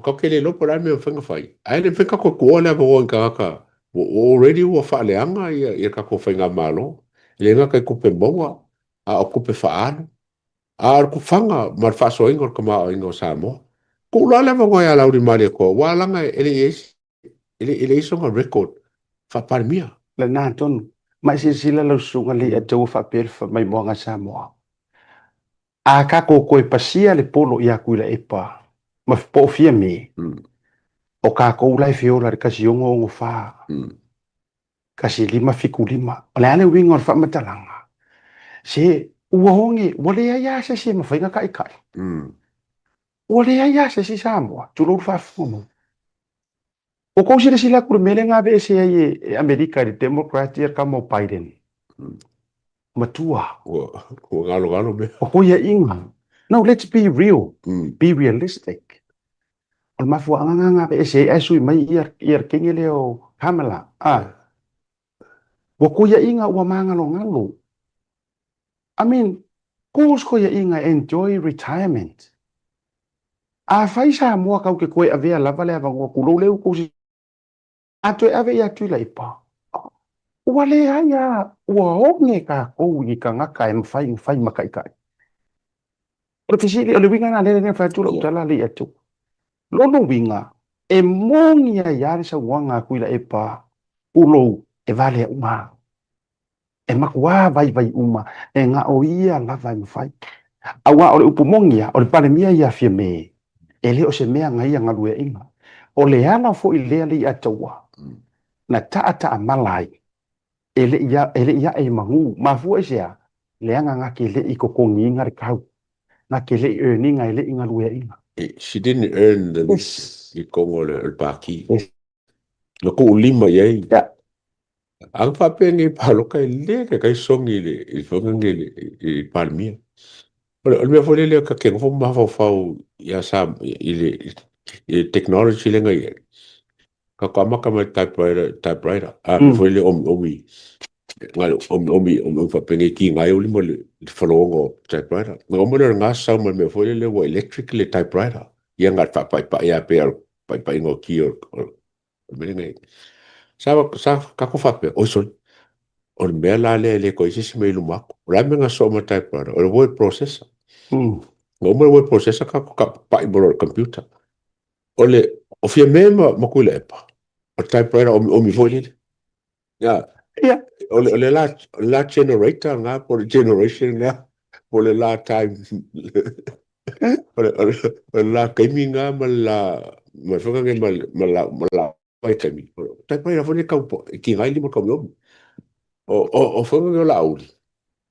[SPEAKER 3] Kau ke le lopo la me whainga whai. Ai le whainga ko ele avongoa ka ka. Already ua whaaleanga ia ka ko whainga malo. Le nga kai kupe monga. O kupe whaano. Ar ku whanga mar whaso ingo ka maa ingo sa mo. Ku la le avongoa ia la audio malia ko. Walanga ele isonga record. Whapalmia.
[SPEAKER 2] la na ton mai se sila lo sunga le atu fa per fa mai mo nga sa mo a ka ko ko pasia le polo ia kuila epa ma po fia me o ka ko lai fiola ka si ongo ngo fa kasi lima fiku lima o le ale wingo fa matalanga se ua hongi wale ya se ma fainga kai kai wale ya se si samoa tu lo fa fumo o ko sila ku mele nga be se ai America di Democrat ia ka mo Biden matua
[SPEAKER 3] O galo me.
[SPEAKER 2] o ko ia inga no let's be real be realistic o mafua nga be se ai sui mai ia kengele o Kamala ko ia inga ua mangalo ngalo I mean, kos ko ia inga enjoy retirement. A fai sa mua kau ke koe avea lava le avangoa kulo leu kosi. Ato e ave ia tui la ipa. Ua le haia, ua honge ka kou I ka ngaka e mfai makai kai. O le fisili, o le winga na lele ne fai tula utala li atu. lono winga e mongi a yari sa wanga kuila e pa ulo e vale uma e makua vai uma e nga o ia lava i fai awa o le upu mongia o le pare mia ia fia me e le o se mea ngai anga lue inga o le ana fo i lea li ataua na taa malai e le ia e mangu ma fu e sea le anga nga ke le i kokongi inga re kau na ke le i ni ngai le inga lue inga.
[SPEAKER 3] She didn't earn the
[SPEAKER 2] Yes.
[SPEAKER 3] i kongo le paki.
[SPEAKER 2] Yes.
[SPEAKER 3] No ko ulima yai.
[SPEAKER 2] Yeah.
[SPEAKER 3] Ang papengi palo kai le kai songi le i fongangi le i palmia. Ole me fole le ka ke fo ma fo ya sa i technology le ngai. Ka kama kama typewriter. Me fole le omi ngal omi papengi ki ngai uli mo le folongo typewriter. No mo le nga sa mo me fole le wo electric le typewriter. Ya ngat pa ya pe pa ingo ki o me ngai. Sa ka ko fa pe o sol o le mea la le ko isi me lu mako. Ra me nga so mo typewriter. O le word processor. No mo word processor ka pa i mo computer. O le o fia me ma ku le pa. O typewriter o mi foi le. Ya.
[SPEAKER 2] Yeah.
[SPEAKER 3] O le la generator nga por generation nga por le la time. O la kaimi nga ma fonga nga ma la pai kaimi. Typewriter foi ka ki ngai li mo ka mo. O fonga nga la auli.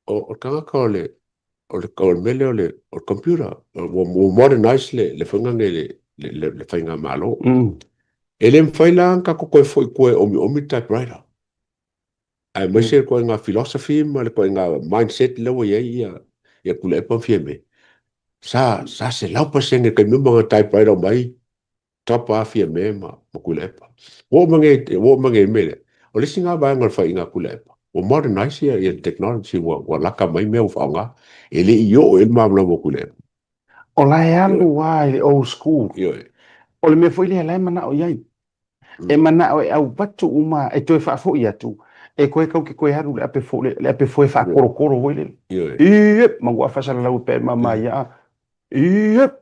[SPEAKER 3] O kanga ka o mele o computer o modernize le fonga nga le fainga malo. Ele mfaila ka ko foi ko o mi typewriter. Ai mai se ko nga philosophy ma le ko nga mindset le wo ya kula pa fieme. Sa se lau pa senge ka mi mga typewriter mai tapa fieme ma kula pa. Wo mange mele. O le singa ba nga fa inga kula pa. O modernize ya technology wa laka mai me fa nga. Ele yo el ma mo kula.
[SPEAKER 2] O lai alu wai old school. O le me foi le lai mana o yai. E mana o au batu uma e toi fa fo ia tu. E koe kau ki koe haru le ape fo e fa koro wele. Iep, mangua fa sala lau pe mama ia. Iep.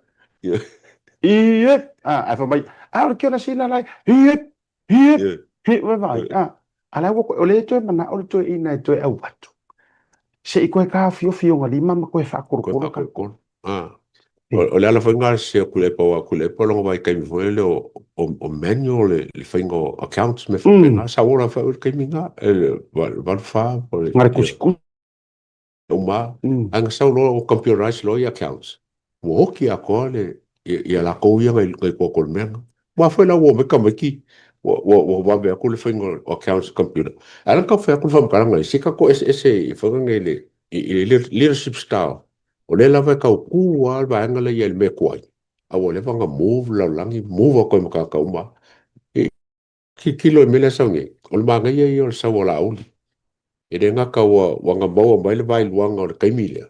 [SPEAKER 2] Iep. A fa mai. O ke ona sila lai. Iep. Iep. Vai. Ala o le toi mana o le toi ina e toi au batu. Se i koe ka fio ngali mama koe fa koro ka.
[SPEAKER 3] O le ala whainga se kulepa longa mai kai mi fwele o manual le whainga accounts me whainga sa ora whainga kai mi ngā wal wha
[SPEAKER 2] ngare kusiku
[SPEAKER 3] o ma anga sa lo computerized lo i accounts mo hoki a koa le i ala kou ia ngai kua kol menga wa whaina wo me kamaki wa mea kule whainga accounts computer ala ka whaia kule whamkaranga i sika ko ese whainga ngai le leadership style o le lava ka ku al ba ngala yel me kwai a o le vanga move la langi move ko ma ka uma ki kilo me le sangi o le manga ye o sa wala uli e de nga ka wa nga bawa mai le vai luanga o le kaimile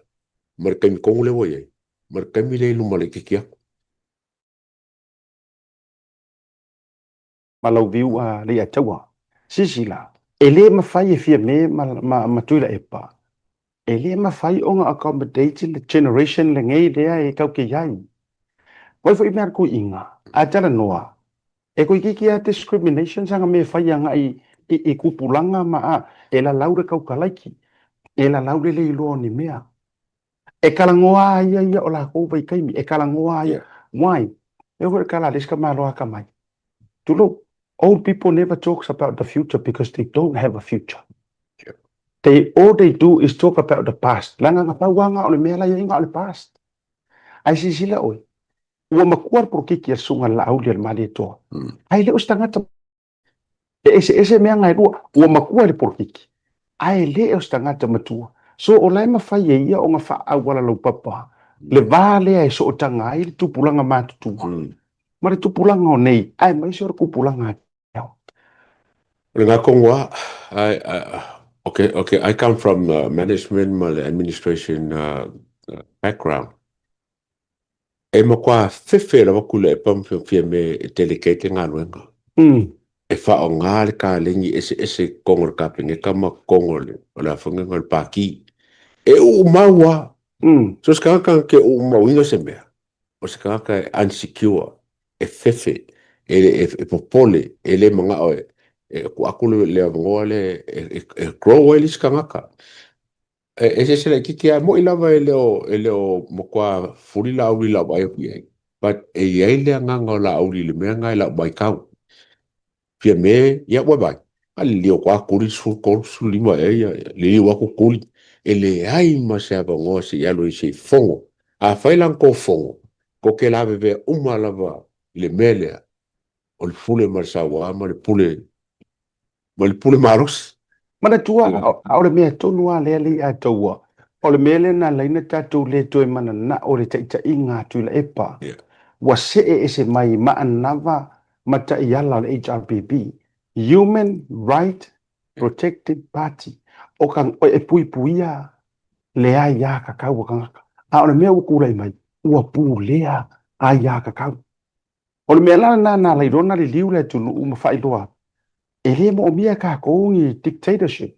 [SPEAKER 3] mar kaim kong le wo ye mar kaimile lu male kikia
[SPEAKER 2] malau viu a le atawa sisila ele ma fai e fia me ma tuila e pa ele ma fai onga accommodating the generation le ngai dea e kau ke yai wai fai me ko inga a tala noa e ko iki a discrimination sanga me fai anga i kupulanga ma a e la laure kau kalaiki e la laure le ilo ni mea e kalangoa ia o la ko vai kaimi e kalangoa ia wai e ko kala leska ma loa ka mai tulo old people never talks about the future because they don't have a future. All they do is talk about the past. Langa nga pa wanga o le mea la inga o le past. Ai si sila oi. Ua makuar por kiki a sunga la au le mali toa. Ai le ustangata. Ese mea ngai rua. Ua makuar le por kiki. Ai le ustangata matua. So o lai mawhai e ia o nga wha au wala lau papa. Le vale ai so o tanga ai le tupulanga mātutua. Mare tupulanga o nei. Ai mai se ora kupulanga.
[SPEAKER 3] Nga kongwa okay, I come from management administration background. E mo kwa fefe la wakule e pam fia me delegate ngā nuenga. E wha o ngā le ka lengi ese kongor ka pinge ka ma kongor le o la whanga ngal paki. E u maua. So skaka ke u mauinga se mea. O skaka unsecure. e fefe, e popole, e le mga o e ku akulu le ngoa le e grow e lis kangaka. E se le kiki a mo ilava e leo mo kwa furi la uri la bai pi. But e ye le nganga la uri le me ngai la bai kau. Pia me ya wa bai. Ali le kwa kuri su lima e ya le wa ku kuri. E le ai ma se ava ngoa se ya lo se fongo. A failan ko fongo. Ko ke la bebe uma lava le mele o le fule marsawa ma le pule maros.
[SPEAKER 2] Mana tua au le mea tonu a lea li a taua. O le mele na laina tātou le toe mana na o le taita i ngā tui la epa. Wa se e se mai ma anava ma ta i ala le HRPP. Human Right Protected Party. O kan o e pui puia lea ia kakau o kangaka. A o le mea ukura i mai. Ua pu lea a ia kakau. O le mea lana na lairona le liu le tunu uma whailoa. E le mo mia ka kongi dictatorship.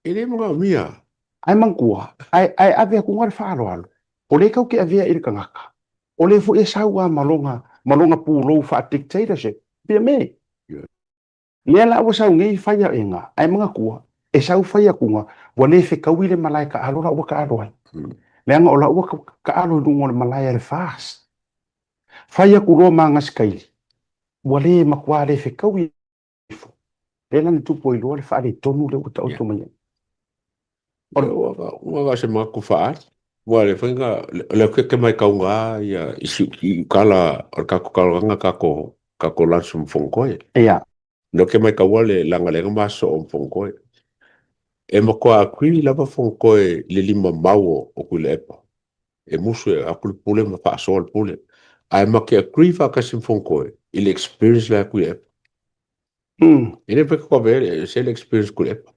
[SPEAKER 3] E le mga mia.
[SPEAKER 2] Ai mangkua, ai ave ku ngar fa alo. O le kau ke ave ir kangaka. O le fu e saua malonga pu lo fa dictatorship. Pia me. Le la o sau ngai fa ya enga. Ai manga kua. E sau fa ya kunga. Wa le fe kau ile malaika alo la o ka alo. Le anga o la o ka alo dungo le malaya le fast. Fa ya ku ro manga skaili. Wa le makwa le fe kau Pela ni tupo ilo le whaare tonu le uta auto mai.
[SPEAKER 3] Ua se mako whaat. Ua le whainga, le ke mai kaunga ia i kala kako kalanga kako lansu mfongoe.
[SPEAKER 2] Ea.
[SPEAKER 3] No ke mai kaua le langa lenga maso o mfongoe. E mako a kui lava mfongoe le lima mau o kui le epa. E musu e akuli pule ma wha asoa le pule. Ai make a kui whakasi mfongoe i le experience le kui epa. Ine pe ko vere se le experience ko lepa.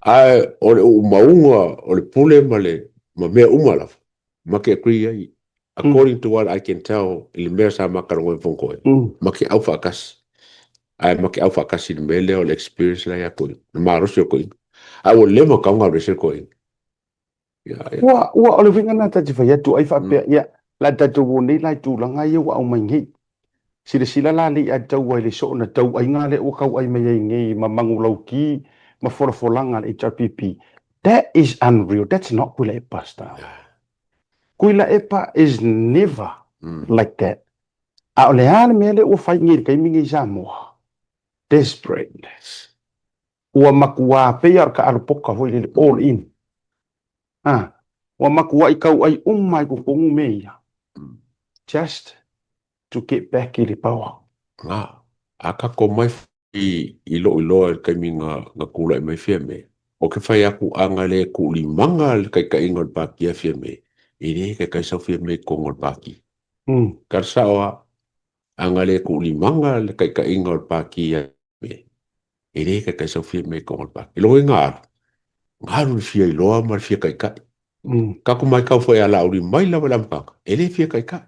[SPEAKER 3] Ai o le maunga o le pule ma mea umala. Ma ke kri according to what I can tell il mea sa makarongo fonko. Ma ke au fakas. Ai ma ke au fakas il mele o le experience la ya ko. Ma rosi ko. Ai o le ma ka nga rese ko.
[SPEAKER 2] Wa o le vinga na tati fa ya tu ai fa pe ya la tatu ni la tu la nga ye wa o mangi. Sila la li a tau ai le so na tau ai ngale o kau ai mai ngai ma mangulauki ma forfolanga le HRPP. That is unreal. That's not Kuila Epa style. Kuila Epa is never like that. A ole hana mele o fai ngiri kai mingi Samoa. Desperate. Ua makua pea ka arupoka hoi le all in. Ua makua i kau ai umai ko kongu meia. Just to get back in the power.
[SPEAKER 3] Aka ko mai i ilo kai minga nga kula mai fia me. O ke whai aku anga le ku li manga kai ka ingon paki a fia me. I re kai sau fia me kongon paki. Kar sawa anga le ku li manga kai ka ingon paki a me. I re kai sau fia me kongon paki. Ilo ingar. Ngaru fia iloa mar fia kai kai. Kako mai kau whai ala uri mai lawa lampaka. E re fia kai kai.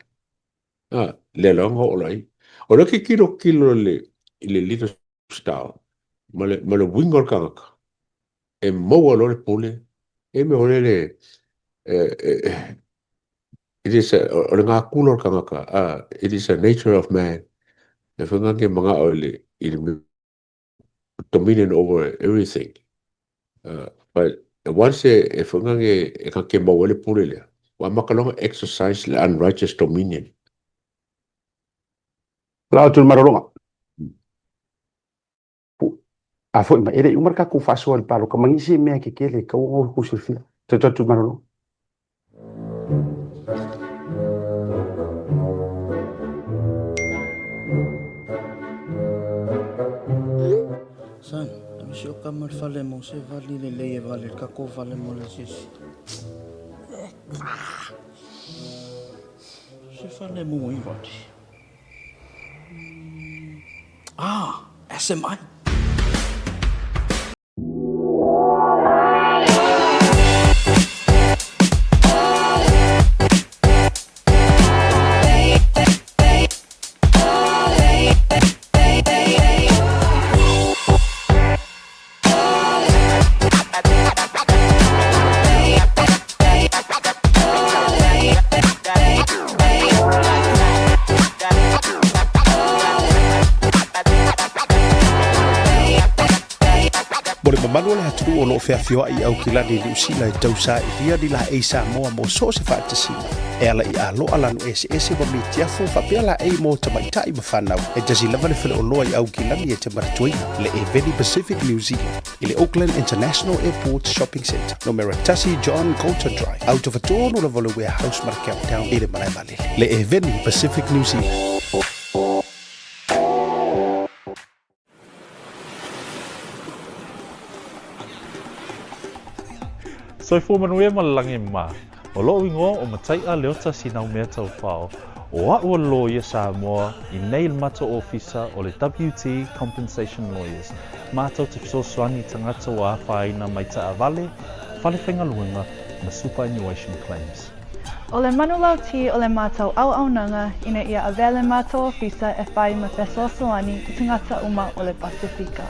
[SPEAKER 3] Le longa o lai. O le ke kilo le little style. Ma le wingor kangaka. E maua lo le pule. E me ole le it is o le ngā kulor kangaka. It is a nature of man. E whangange mga o le dominion over everything. But once e whangange e ka ke maua le pule le. Wa makalonga exercise le unrighteous dominion.
[SPEAKER 2] Lao tu marolonga. A foi ma ere umar ka ku faso al palo ka mangisi me ke kele ka o ku sirfia. Tu marolonga.
[SPEAKER 4] San, si o kamar fale mo se vali le le vale ka ko vale mo le sisi. Se fale mo i vale. SMI.
[SPEAKER 5] matulu o lo fea fioa I au kilani li usila e tausa I lia ni la e Samoa mo so se whaatasina. E ala I alo ala no ese wa mi tiafo whapea la e mo tamaitai mawhanau. E tasi lava le whale o loa I au kilani e te maratuina le e Veni Pacific New Zealand. I le Auckland International Airport Shopping Centre. No Meratasi John Coulter Drive. Out of a tono la vole warehouse Markel Town I le Malai Malele. Le e Veni Pacific New Zealand.
[SPEAKER 6] Soi fu manuia malangi ma. O lo ingo o matai a leota sinau mea tau whao. O ua lo ia Samoa I nei mato ofisa o le WT Compensation Lawyers. Mātou te fisosoani tangata o a whaina mai ta avale, whale whengaluenga na superannuation claims.
[SPEAKER 7] O le manulau ti o le mātou au nanga ina ia avele mātou ofisa e whai ma fisosoani I tangata uma o le Pasifika.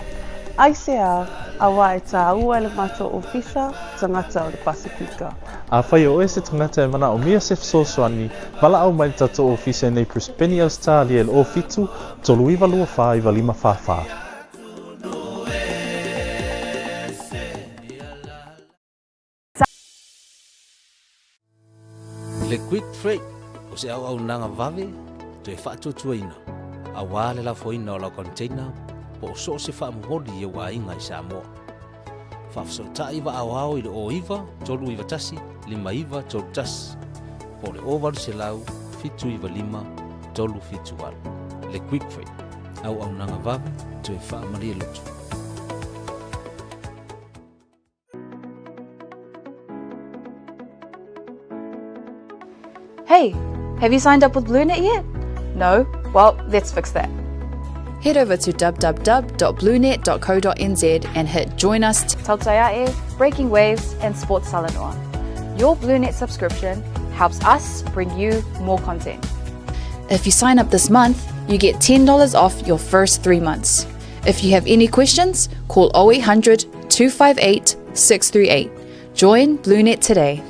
[SPEAKER 8] ICR a wai tā ua le mātou ofisa tangata o le Pasifika.
[SPEAKER 6] A whai o se tangata e mana o mia se fisosoani, wala au mai tato ofisa nei Prispeni Australia le o fitu, tolu iwa lua wha iwa lima wha.
[SPEAKER 9] Le Quick Freight o se au nanga vave to e whaatutuaina. A wale la foina o la container po o so se whaamhodi e wa inga I Samoa. Whafsota iwa au I le o iwa, tolu iwa tasi, lima iwa, tolu tasi. Po le ovaru se lau, fitu iwa lima, tolu fitu waru. Le Quick Freight au nanga vave to e whaamaria lutu.
[SPEAKER 10] Hey, have you signed up with BlueNet yet? No? Well, let's fix that. Head over to www.bluenet.co.nz and hit Join Us, Tautaiae, Breaking Waves and Sports Salanoa. Your BlueNet subscription helps us bring you more content. If you sign up this month, you get $10 off your first 3 months. If you have any questions, call 0800 258 638. Join BlueNet today.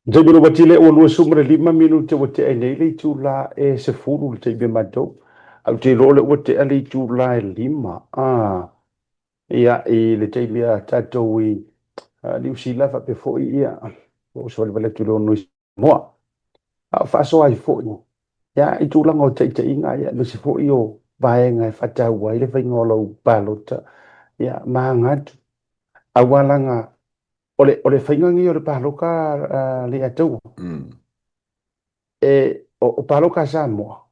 [SPEAKER 2] Jabiro batile o lua sumre 5 minuti o te ai nei tu la e se furu le te be mato. Au te role o te ali tu la e 5. Ia e le te mea tatou I liu sila fa pe fo ia. O so le vale tu lo no moa. A fa so ai fo. Ia I tu la ngo te inga ia le se fo io vaenga fa tau ai le fa ngolo balota. Ia mangat. Awalanga ole whaingangi o le pāloka le atau. E o pāloka Samoa.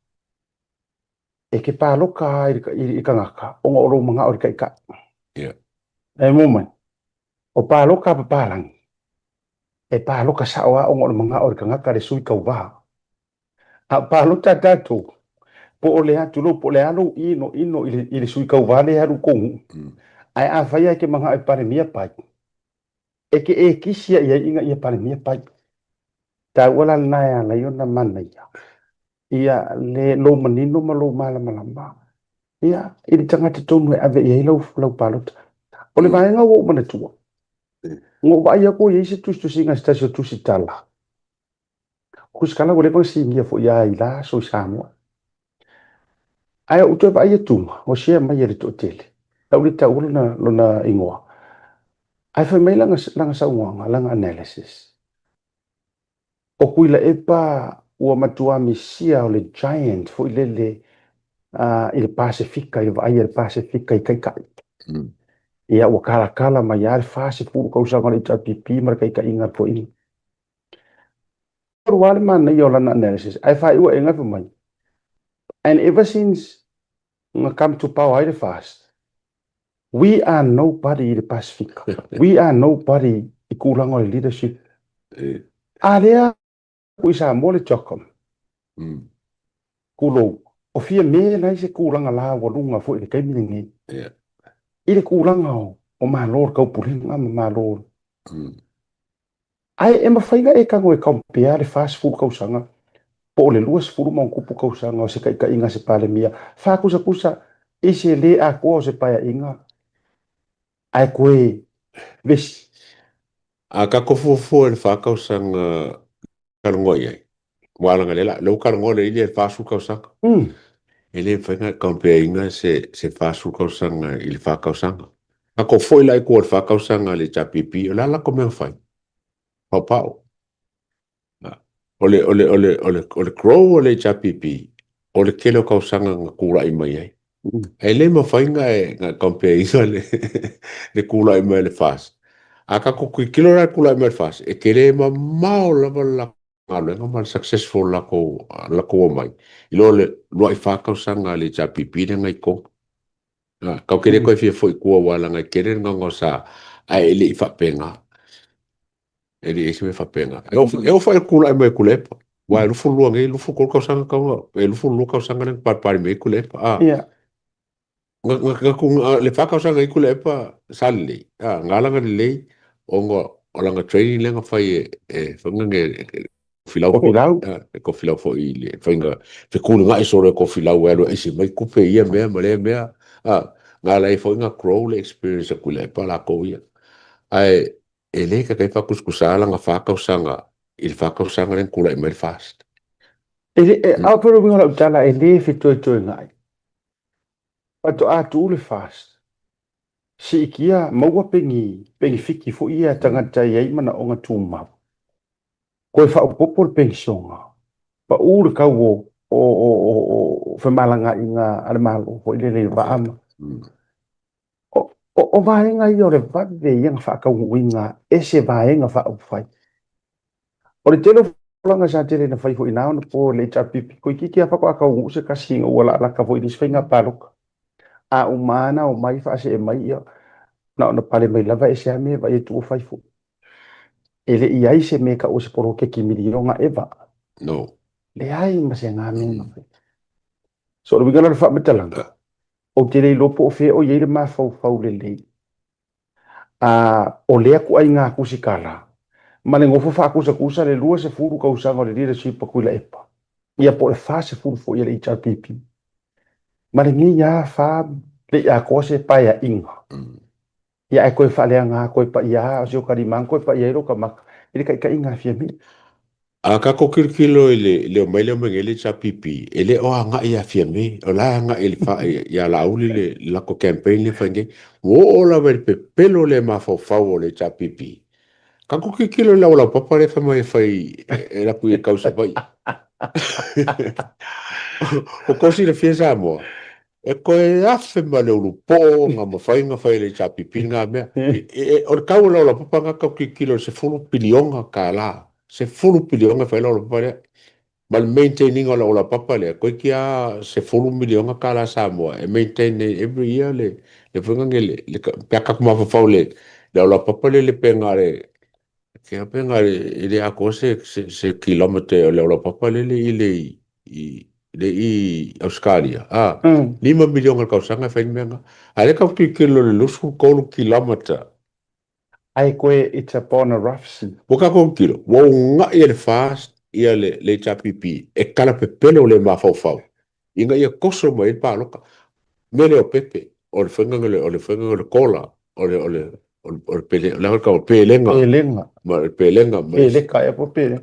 [SPEAKER 2] E ke pāloka I kangaka. O ngā oro mga ori kaika. E moment. O pāloka papalangi. E pāloka saoa o ngā oro mga ori kangaka le sui kauwaha. A pāloka tātou. Po o le atu lo po le alo ino I le sui kauwaha le haru kongu. Ai a whaia ke mga e pare mia pai. E ke e kisia ia inga ia pare mia pai. Ta wala naya la yona mana ia. Ia le lo manino ma lo mala malama. Ia I le tangata tonu e ave ia lau palota. O le vaenga wo mana tua. Ngo wa ia ko ia se tustu singa stasio tusi tala. Kuskala wale pang singia fo ia ila so Samoa. Aya uto ba ia tuma. O sia mai ia le to tele. Tau le tau lona ingoa. Ai fa mai langa saunga langa analysis. O kuila epa ua matua misia o le giant fo ilele I le Pasifika I vai le Pasifika I kai. Ia ua kala mai ar fase pu ko sa ngale pipi mar kai inga po ini. Por wale man yo lana analysis. Ai fa ua enga mai. And ever since we come to power I fast. We are nobody in the Pacific. We are nobody I kulango leadership. Alea ku isa mole chokom. Kulo o fia me na se kulanga la walunga fo I kai mingi. I le kulanga o ma lor ka puringa ma lor. Ai e mawhainga e kango e compare fast food kausanga. Po le luas furu mo kupu kausanga o se kai inga se pale mia. Fa kusa ise le a ko se paya inga. Ai koe vesi.
[SPEAKER 3] A ka kofofo e whakausanga kalungoi ai. wala ngalela lo ka ngole ile fa su ka usanga ele fenga compainga se fa su ka usanga il fa ka usanga ako foi lai ko fa ka usanga le chapipi la ko me fai pau ole crow ole chapipi ole kelo ka usanga ngakula i mai ai ele ma fai nga compainga le kula i mai le fast aka ko kilo ra kula i mai fast e kele ma mau la ngalo nga successful la ko mai ilo le lo i fa ka sanga le cha pipi ngai ko ka kere ko fi foi ko wala ngai kere nga sa ai le fa penga ele ese me fa penga eu fa kula mai kulepa wa lu fu lu ngai lu fu ko ka sanga ka lu fu lu ka sanga ngai par me kulepa nga ku le fa ka sanga kulepa sali ngala nga le ongo olanga training lenga fai fa ngai filau ko filau fo ile finga te kulu nga iso ko filau elo isi mai ku pe ia me mea nga lai fo nga crow le experience ku le pa la ko ia ai ele ka kai fa kuskusala nga fa ka usanga il fa ka usanga len kula mai fast
[SPEAKER 2] ele a pero mi ola tala ele fito to ngai pato a tu le fast si kia maua pengi fiki fo ia tanga tai ai mana onga tuma ko fa popo pensionga pa ur ka o fa malanga inga ale malo ko ile va am o va inga yo le va de yang fa ka winga ese va inga fa o fai o le telo langa sa tele na fai fo ina no po le chapi ko ki fa ko ka u se ka singa wala la ka fo ini sfinga palok a umana o mai fa se mai yo na pale mai lava ese ame va e tu fai fo ele ia se me ka o se poro ke ki milionga eva
[SPEAKER 3] no
[SPEAKER 2] le ai ma se ngame so lo bigala fa metalanga o te le lopo fe o yele ma fau le o le ku ai nga kusikala ma le ngofo fa kusa le lua se furu ka usanga le leadership ku la epa ia po le fa se furu fo ile HRPP ma le ngi ya fa le ya ko se pa ya inga ia ko fa le nga ko pa ya o ka di man ko pa ya ro ka mak ile ka inga fia mi
[SPEAKER 3] aka ko kirkilo le mai le mengele cha pipi ele o anga ia fiame o la anga ele fa ya la uli le la ko campaign le fange o la ver pelo le ma fa le cha pipi ka ko kirkilo la papa le fa mai fai era ku e causa pai o ko si le fiesa mo e ko e afe ma le urupo nga fai le cha pipi nga me o ka la papa nga ka kirkilo se fulu pilionga ka la se fulu milionga fai lo pare mal maintaining ola papa le ko kia se fulu milionga kala Samoa e maintain every year le funga ngele le paka kuma fa faule le ola papa le pengare ke pengare ile a cose se kilometer le ola papa le i Australia 5 milionga ka sanga fa menga ale ka kilo le lusu ko kilometer
[SPEAKER 2] ai koe it's upon a rough sea.
[SPEAKER 3] Boka ko kilo. Wo nga ia le fast ia le chapipi. E kala pepele o le mafau. Inga ia koso mai pa loka. Mele o pepe. O le fenga le kola. O le pele. La ka o pelenga.
[SPEAKER 2] Pelenga.
[SPEAKER 3] Ma le pelenga.
[SPEAKER 2] Peleka e po pele.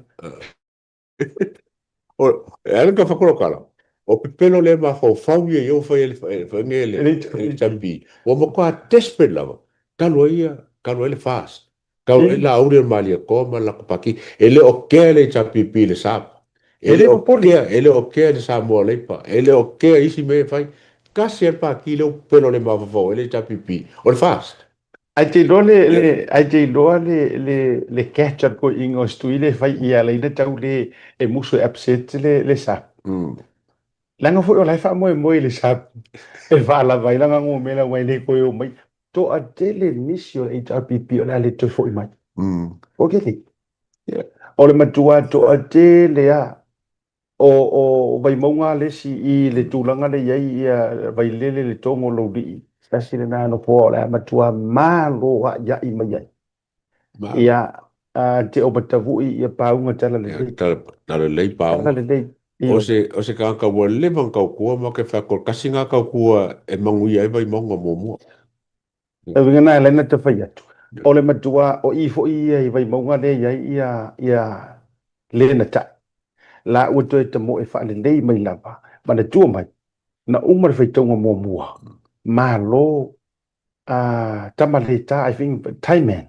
[SPEAKER 3] O e ka fakolo kala. O pepelo le mafau ia yo fa ele fenga le chapipi. Wo mo ko desperate lava. Kalo ele fast. Kalo ele aure malia koma la kupaki. Ele oke le chapipi le sap. Ele oke le Samoa lepa. Ele oke isi me fai. Kasi el pa ki le pelo le mafafo. Ele chapipi. O le fast.
[SPEAKER 2] Ai te loa le ketchup ko ingo stuile fai ia le ina tau le e muso e upset le sap. Langa fo o lai fa mo le sap. E fa la vai langa ngo mela wai le ko yo mai. To a tele misio HRPP o le to fo mai. Okay. O le matua to a tele a o vai maunga le si I le tulanga le iai ia vai lele le tongo lo di. Kasi le na no po le matua malo a ia I mai ai. Ia te o batavu ia paunga tala le.
[SPEAKER 3] Tala le paunga.
[SPEAKER 2] Tala le.
[SPEAKER 3] O se ka wa le man ka ku ma ke fa ko kasinga ka ku e mangu ia vai monga momo.
[SPEAKER 2] E ngana le na te fai atu. O le matua o I fo I vai maunga le iai ia le na ta. la ua toe te mo e whaalelei mai lava mana tua mai na uma le whaitaunga mua malo tamaleta I think Thaiman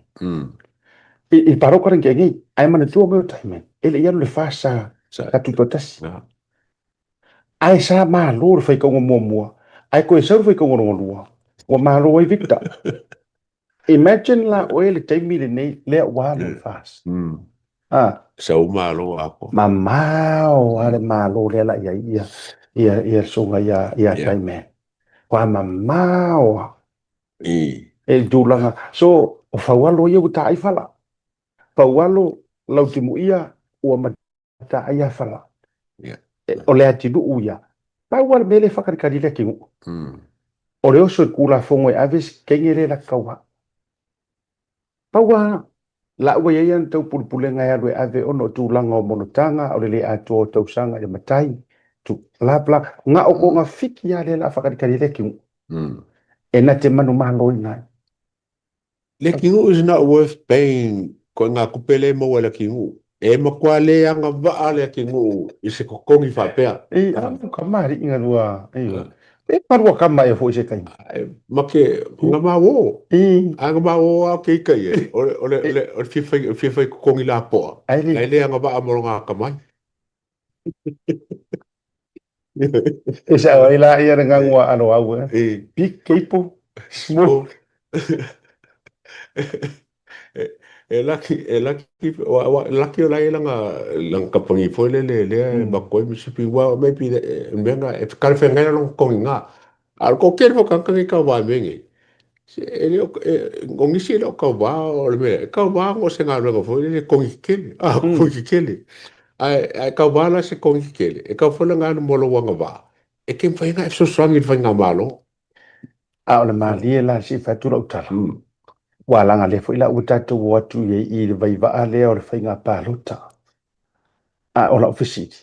[SPEAKER 2] i paroka ringi ngi ai mana tua mai o Thaiman ele ianu le fasa ka tutotasi ai sa malo le whaikaunga mua ai koe sau le whaikaunga rongalua wa malo ai Victor imagine la oele taimi le nei lea wale fast
[SPEAKER 3] sau malo ako
[SPEAKER 2] mamao ale malo le la ia songa ia Thaiman kwa mamao e dulanga so o fawalo ia uta ai fala fawalo lau timu ia ua mata ai fala o le atidu uia pawal mele fakarikari le kingu o le oso kula fongo e avis kengere la kawa pawa la ua ia tau pulpulenga ia lue ave ono tūlanga o monotanga o le ato o tausanga ia matai tu labla nga o ko nga fiki ia le la fakarikari le kingu e na te manu malo ina
[SPEAKER 3] le kingu is not worth paying ko nga kupele mo wala kingu e mo kwale anga va le kingu ise ko kongi fa pea
[SPEAKER 2] e ka mari inga lua e parua kama e foi se kai
[SPEAKER 3] make nga ma wo anga ma wo ke kai o fifa ko kongi la po ai le anga va mo nga kamai
[SPEAKER 2] esa ila ia nga ngwa ano au big kepo small
[SPEAKER 3] laki o lai langa kapangi foi le ba koi misipi wa maybe menga e kal fe ngai long kong nga al ko ker fo kan ka wa mengi ele o ngisi le ka wa o le ka wa ngo se nga lo foi le kong kele kong kele ai ka wa la se kong kele e ka fo nga no molo wa nga wa e kem fa nga so swang fa nga malo
[SPEAKER 2] a o le mali la si fa tu lo tala walanga le foi la utatu watu ye I le vai va ale o le fainga paluta a o la ofisiti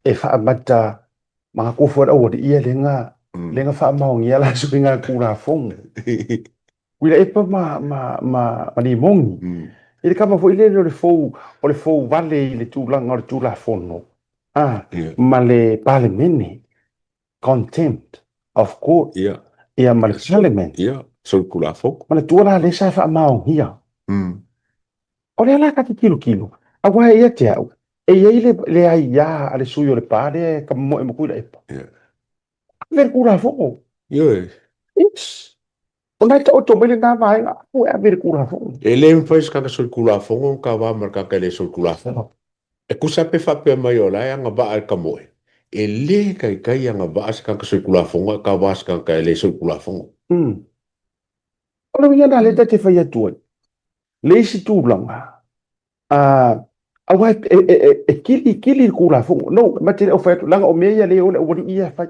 [SPEAKER 2] e fa mata mga kufo o de ia lenga fa maong ia la suinga kula fong wila e pa ma ni mongi ele kama foi le fo vale le tulanga o le tula fono ma le parliament contempt of court ia ma le parliament
[SPEAKER 3] so kula fok
[SPEAKER 2] mana tua le sa fa maong ia o le ala ka kilo a wa ia te au e ia le ai ia ale suyo le pare ka mo e mo kuila e pa ver kula fok ona ta oto mele na vai nga o e ver kula fok
[SPEAKER 3] e le fais ka so kula fok ka va marka ka le so kula fok e kusa pe fa pe mai ola nga ba ka mo e le kai nga ba ska ka so kula fok ka va ska ka le so kula fok
[SPEAKER 2] Ora ia na le te fai atu. Le si tūlanga. Awa kili kula fongo. No, ma te o fai atu langa o mea le ole o wani ia fai.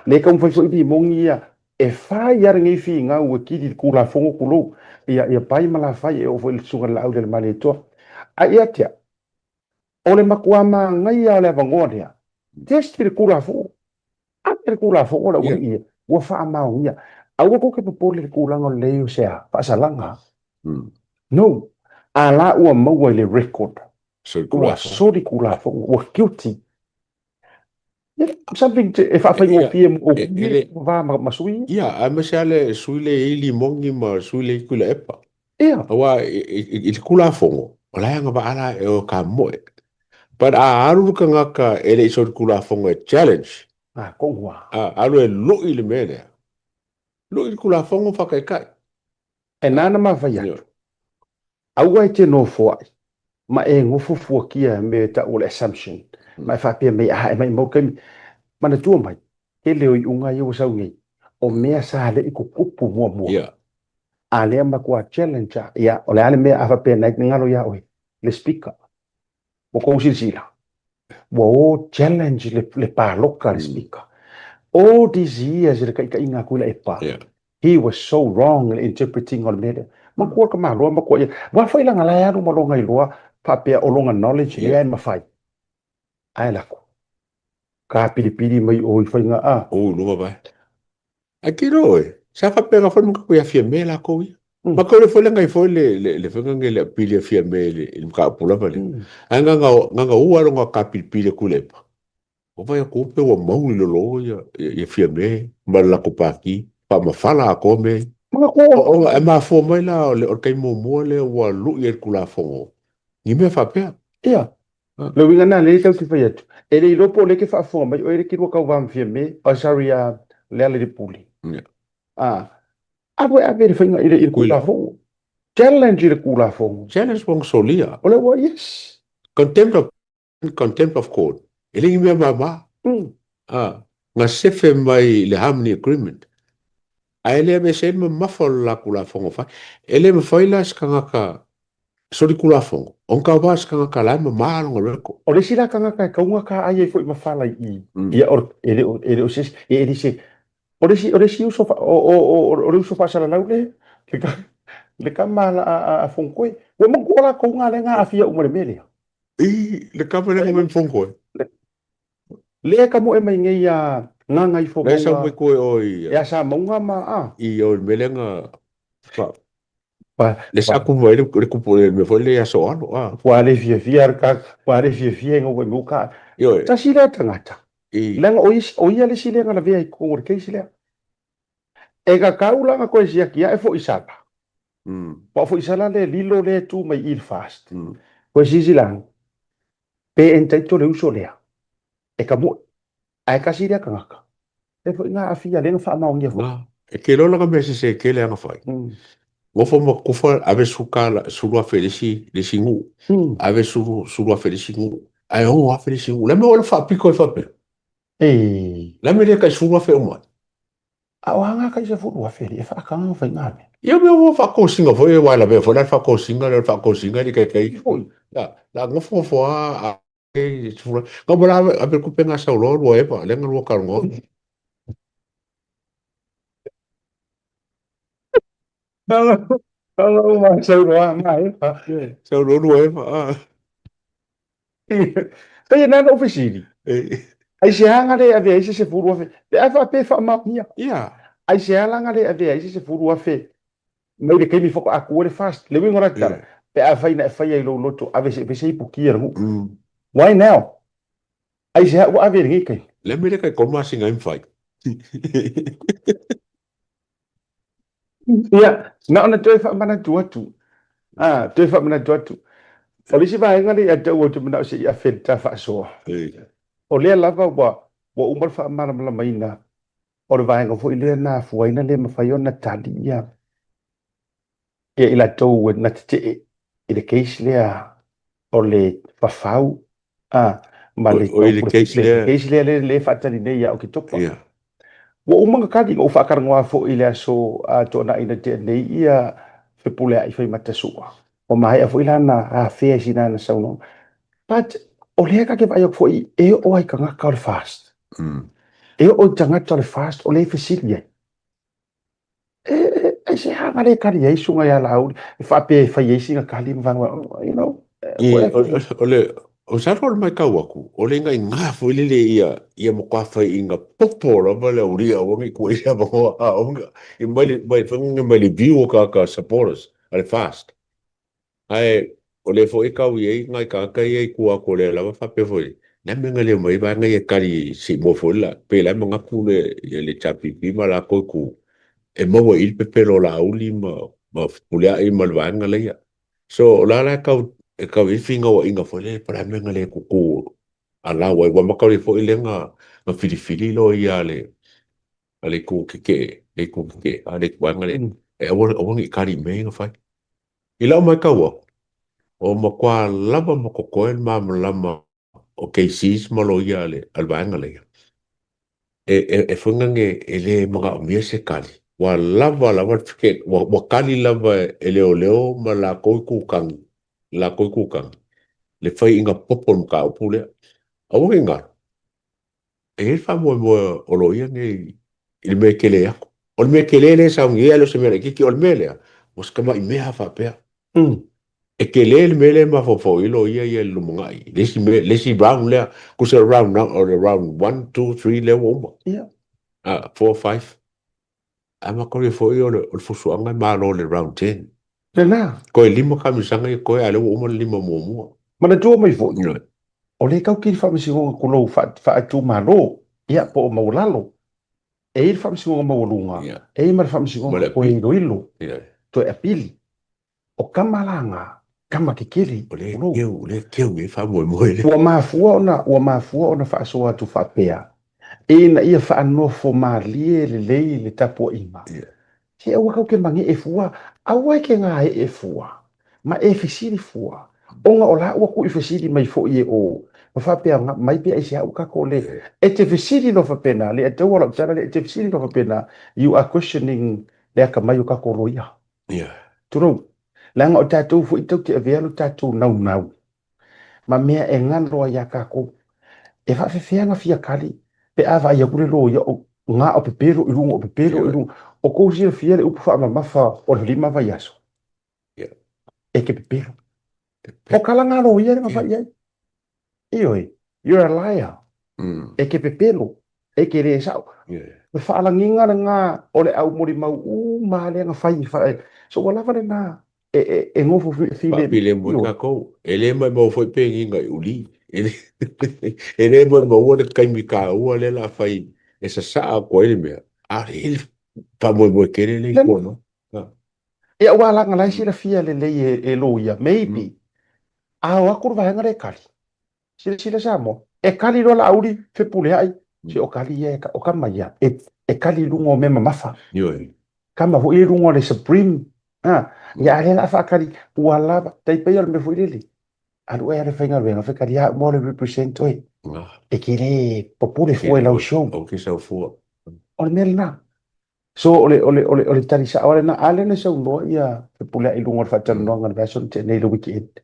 [SPEAKER 2] Le ka umfai fai di mongi ia. E fai yara ngai fi ngā ua kili kula fongo kulo. Ia pai mala fai e o fai le sunga la au le male toa. A ia tia. O le makuama ngai ia le avangoa lea. Testi le kula fongo. A le kula fongo la wani ia. Ua faa mao ia. Awa ko ke popole le kulanga leo sea pasalanga no ala ua maua le record ua sori kula fo ua guilty something if I find your PM va masui
[SPEAKER 3] masale suile ili mongi ma suile kula epa awa il kula fongo ola nga ba ala e o ka mo but aru ka ngaka ele so kula fongo challenge
[SPEAKER 2] kongwa
[SPEAKER 3] alu e lo ile mele lo il kula fongo fa kai
[SPEAKER 2] e nana ma vai au ai te no foi ma e ngofu fuakia me ta ul assumption ma fa pe me ai mai mo kai mana tu mai ke leo I unga yo sau ngi o mea sa le ku kupu mo ale ma kwa challenge ya ole ale me afa pe na ngalo ya oi le speaker o ko sila wo challenge le pa local speaker all these years le kai inga kula e pa he was so wrong in interpreting all media ma ko ka ma lo ma ko wa fa ila ngala ya mo lo ngai lo pa pe o longa knowledge le ma fai ai la ko ka pili mai o fa nga
[SPEAKER 3] o no ba akiro sa fa pe ga fa mo ko ya fie me la ko Ma ko le fole ngai fole le fenga ngai le pili fia me le ka pula vale. Anga nga ua ronga ka pili kulepa. O vai ko pe o mau le lo ya fia me ma la ko paki pa ma fala ko me. Ma ko o e ma fo mai la le o kai mo le wa lu ye kula fo. Ni me fa pe.
[SPEAKER 2] Ia. Le winga na le tau te fai atu. E le ilopo le ke wha fonga mai, o ere ki rua kau wam fia me, o sari a leale de puli. Apo e ape re whainga i le kula fonga. Challenge i le kula fonga.
[SPEAKER 3] Challenge wong solia.
[SPEAKER 2] O le wa, yes.
[SPEAKER 3] Contempt of court. E le ime mama. Nga sefe mai le harmony agreement. A ele me se me mafol la kula fonga fa. Ele me faila skanga ka sori kula fonga. On ka wa skanga ka la me malo ngoreko.
[SPEAKER 2] O le sila kanga ka kaunga ka ai foi mafala i. Ia or ele o ses ele se. O le si uso o le uso fa sala laule. Le kamala a fonkoe. Wa mo kola ko nga le nga afia umare mele.
[SPEAKER 3] Le kamala nga fonkoe.
[SPEAKER 2] Le ka mo e mai ngai a nga ngai fo.
[SPEAKER 3] Le sa mo ko oi.
[SPEAKER 2] Ya sa mo nga ma a.
[SPEAKER 3] I o melenga le sa ku mo le ku po me foi le aso ano a.
[SPEAKER 2] Wa le fia ka wa le fia ngo mo ka.
[SPEAKER 3] Yo.
[SPEAKER 2] Ta sila tangata. Lenga o ia le sila nga la vea ko ngor ke sila. E ka kaula nga ko sia kia e fo isala. Pa fo isala le lilo le tu mai il fast. Ko sisilang. Pe entai to le uso lea. E ka mo ai ka sila ka ngaka. E fo nga afia le nga fa ma ngia fo.
[SPEAKER 3] E ke lo nga me se ke le nga fai. Ngo fo mo ku fo ave sukala sulua felisi le singu. Ave sulua felisi ngu. Ai o a felisi ngu. Le me o fa piko fa pe. La me le ka sulua fe o mo. A wanga ka se fu wa fe e fa ka nga fa ngame. Yo me o fa ko singa fo e wala be fo la fa ko singa le fa ko singa di kai fo. La ngo fo a e sura. Ko bra a be ku penga sa lo e pa le ngo ka ngo.
[SPEAKER 2] Hello, my so mai.
[SPEAKER 3] So lo e pa.
[SPEAKER 2] Pe na no ofisili. Ai se hanga le ave se furu afe. Pe afa pe fa ma mia.
[SPEAKER 3] Ia.
[SPEAKER 2] Ai se hanga le ave se furu afe. Mai de kemi foko aku le fast. Le wingo rata. Pe afa ina fa ia lo loto ave se pukia ru. Why now? Ai se wa ave ngi kai.
[SPEAKER 3] Le me le kai ko ma singa in fight.
[SPEAKER 2] Ia, na ona toi fa mana tu. Toi fa mana tu. Polisi ba ngari ada wo tu mana se ia fenta fa so. O le lava wa umar fa mana mala maina. O le vai ngo ile na fu ina le ma fa yona tadia. E ila to na te ile case le o le fa fau. Ma le case le fa tani ne ya o ki topa. Wa umanga kadi ngo fa karangwa fo ile so to na ina te nei ia fe pule ai fa mata suwa. O mai a fo ila na a fe sina na sauno. But o le ka ke vai o fo e o ai kanga ka fast. E o tanga to fast o le fe silia. E se hanga le kari ai sunga ya lau fa pe fa ye singa kali mvanga you know.
[SPEAKER 3] O sa rol mai kawaku, o le ngai ngā fuilile ia mo kwa inga popora vale o ria o ngi kua ia mo a onga. I mai whangunga mai le view o ka supporters, ale fast. Ai, o le fo kau i ngai ka i kua ko le lava whape foi. Nā menga le mai ba ngai kari si mo fuila, pe la mga kule le chapi pima la koi ku. E mawa il pepero la uli ma pulea i malvanga le ia. So, la kau e ka winga wa inga fole para menga le kuku ala wa makau le fo ilenga ma filifili lo ia le ku ke ale wanga le e awon i kari menga fai ila mai kawa o makwa lava makokoel ma lama o cases malo ia le albanga le e funga nge ele mga mia se kali wa lava fike wa kali lava ele oleo ma la koiku kang la koi kukang le fai inga popon ka opule awo inga e fa mo o lo ia nge il me kele ya o me kele le sa ngi alo se me ki o me le os kama i me ha fa pe e kele el me le ma fo ilo ia lu ngai le si round le ku se round now or round 1 2 3 le wo 4 5 ama ko le foi o le fusuanga ma lo le round 10
[SPEAKER 2] le na
[SPEAKER 3] ko e limo kamisanga e ko e ale o mo limo mo
[SPEAKER 2] mana tu mai fo o le kau ki fa misi ko lo fa tu malo ia po maulalo e fa misi ko maulunga e mar fa misi ko ko e loilo to e pili o kamalanga kama kikili
[SPEAKER 3] le keu me fa mo le
[SPEAKER 2] o mafua ona fa so atu fa pea ina ia fa no fo malie le tapo ima se o ka ke mangi e fua awa ke nga e fua ma e fisiri fua onga ola o ku fisiri mai fo ie o fa pea mai pea isia o ka ko le e te fisiri no fa pena le te wala tsara le te fisiri no fa pena you are questioning le ka mai o ka ko roia turo langa o tatou fu ito te avelo tatou nau ma mea e ngalo ya ka ko e fa fe nga fia kali pe ava ia kule lo ia nga o pepero i lungo o pepero i lungo o ko si fia le upu fa ma fa o lima va yaso e ke pepero o kala nga lo ia nga fa ia io you're a liar e ke pepero e ke re sa me fa ala nginga nga o le au mori mau ma le nga fa so wala fa na e ngofo
[SPEAKER 3] file mo ka ko ele mai mo foi pe nginga uli ele mo mo o kai mi ka o le la fai esa sa ko ele me a ele pa mo kere le ko no
[SPEAKER 2] ia wala nga lai sila fia le e lo ia maybe a wa kurva nga re kali sila sa mo e kali lo la auri fe pule ai si o kali e o kama ia e kali lungo me mafa
[SPEAKER 3] yo
[SPEAKER 2] kama ho i lungo le supreme ya le la fa kali wala tai pe me fu lili alu e le fenga venga fe kali ya mo le represent oi e kile popule fu e la show
[SPEAKER 3] o ke sa fu
[SPEAKER 2] o melna so ole tari sa ole na ale ne so no ia fe pule i lungo fa tan no ngan version te nei lo weekend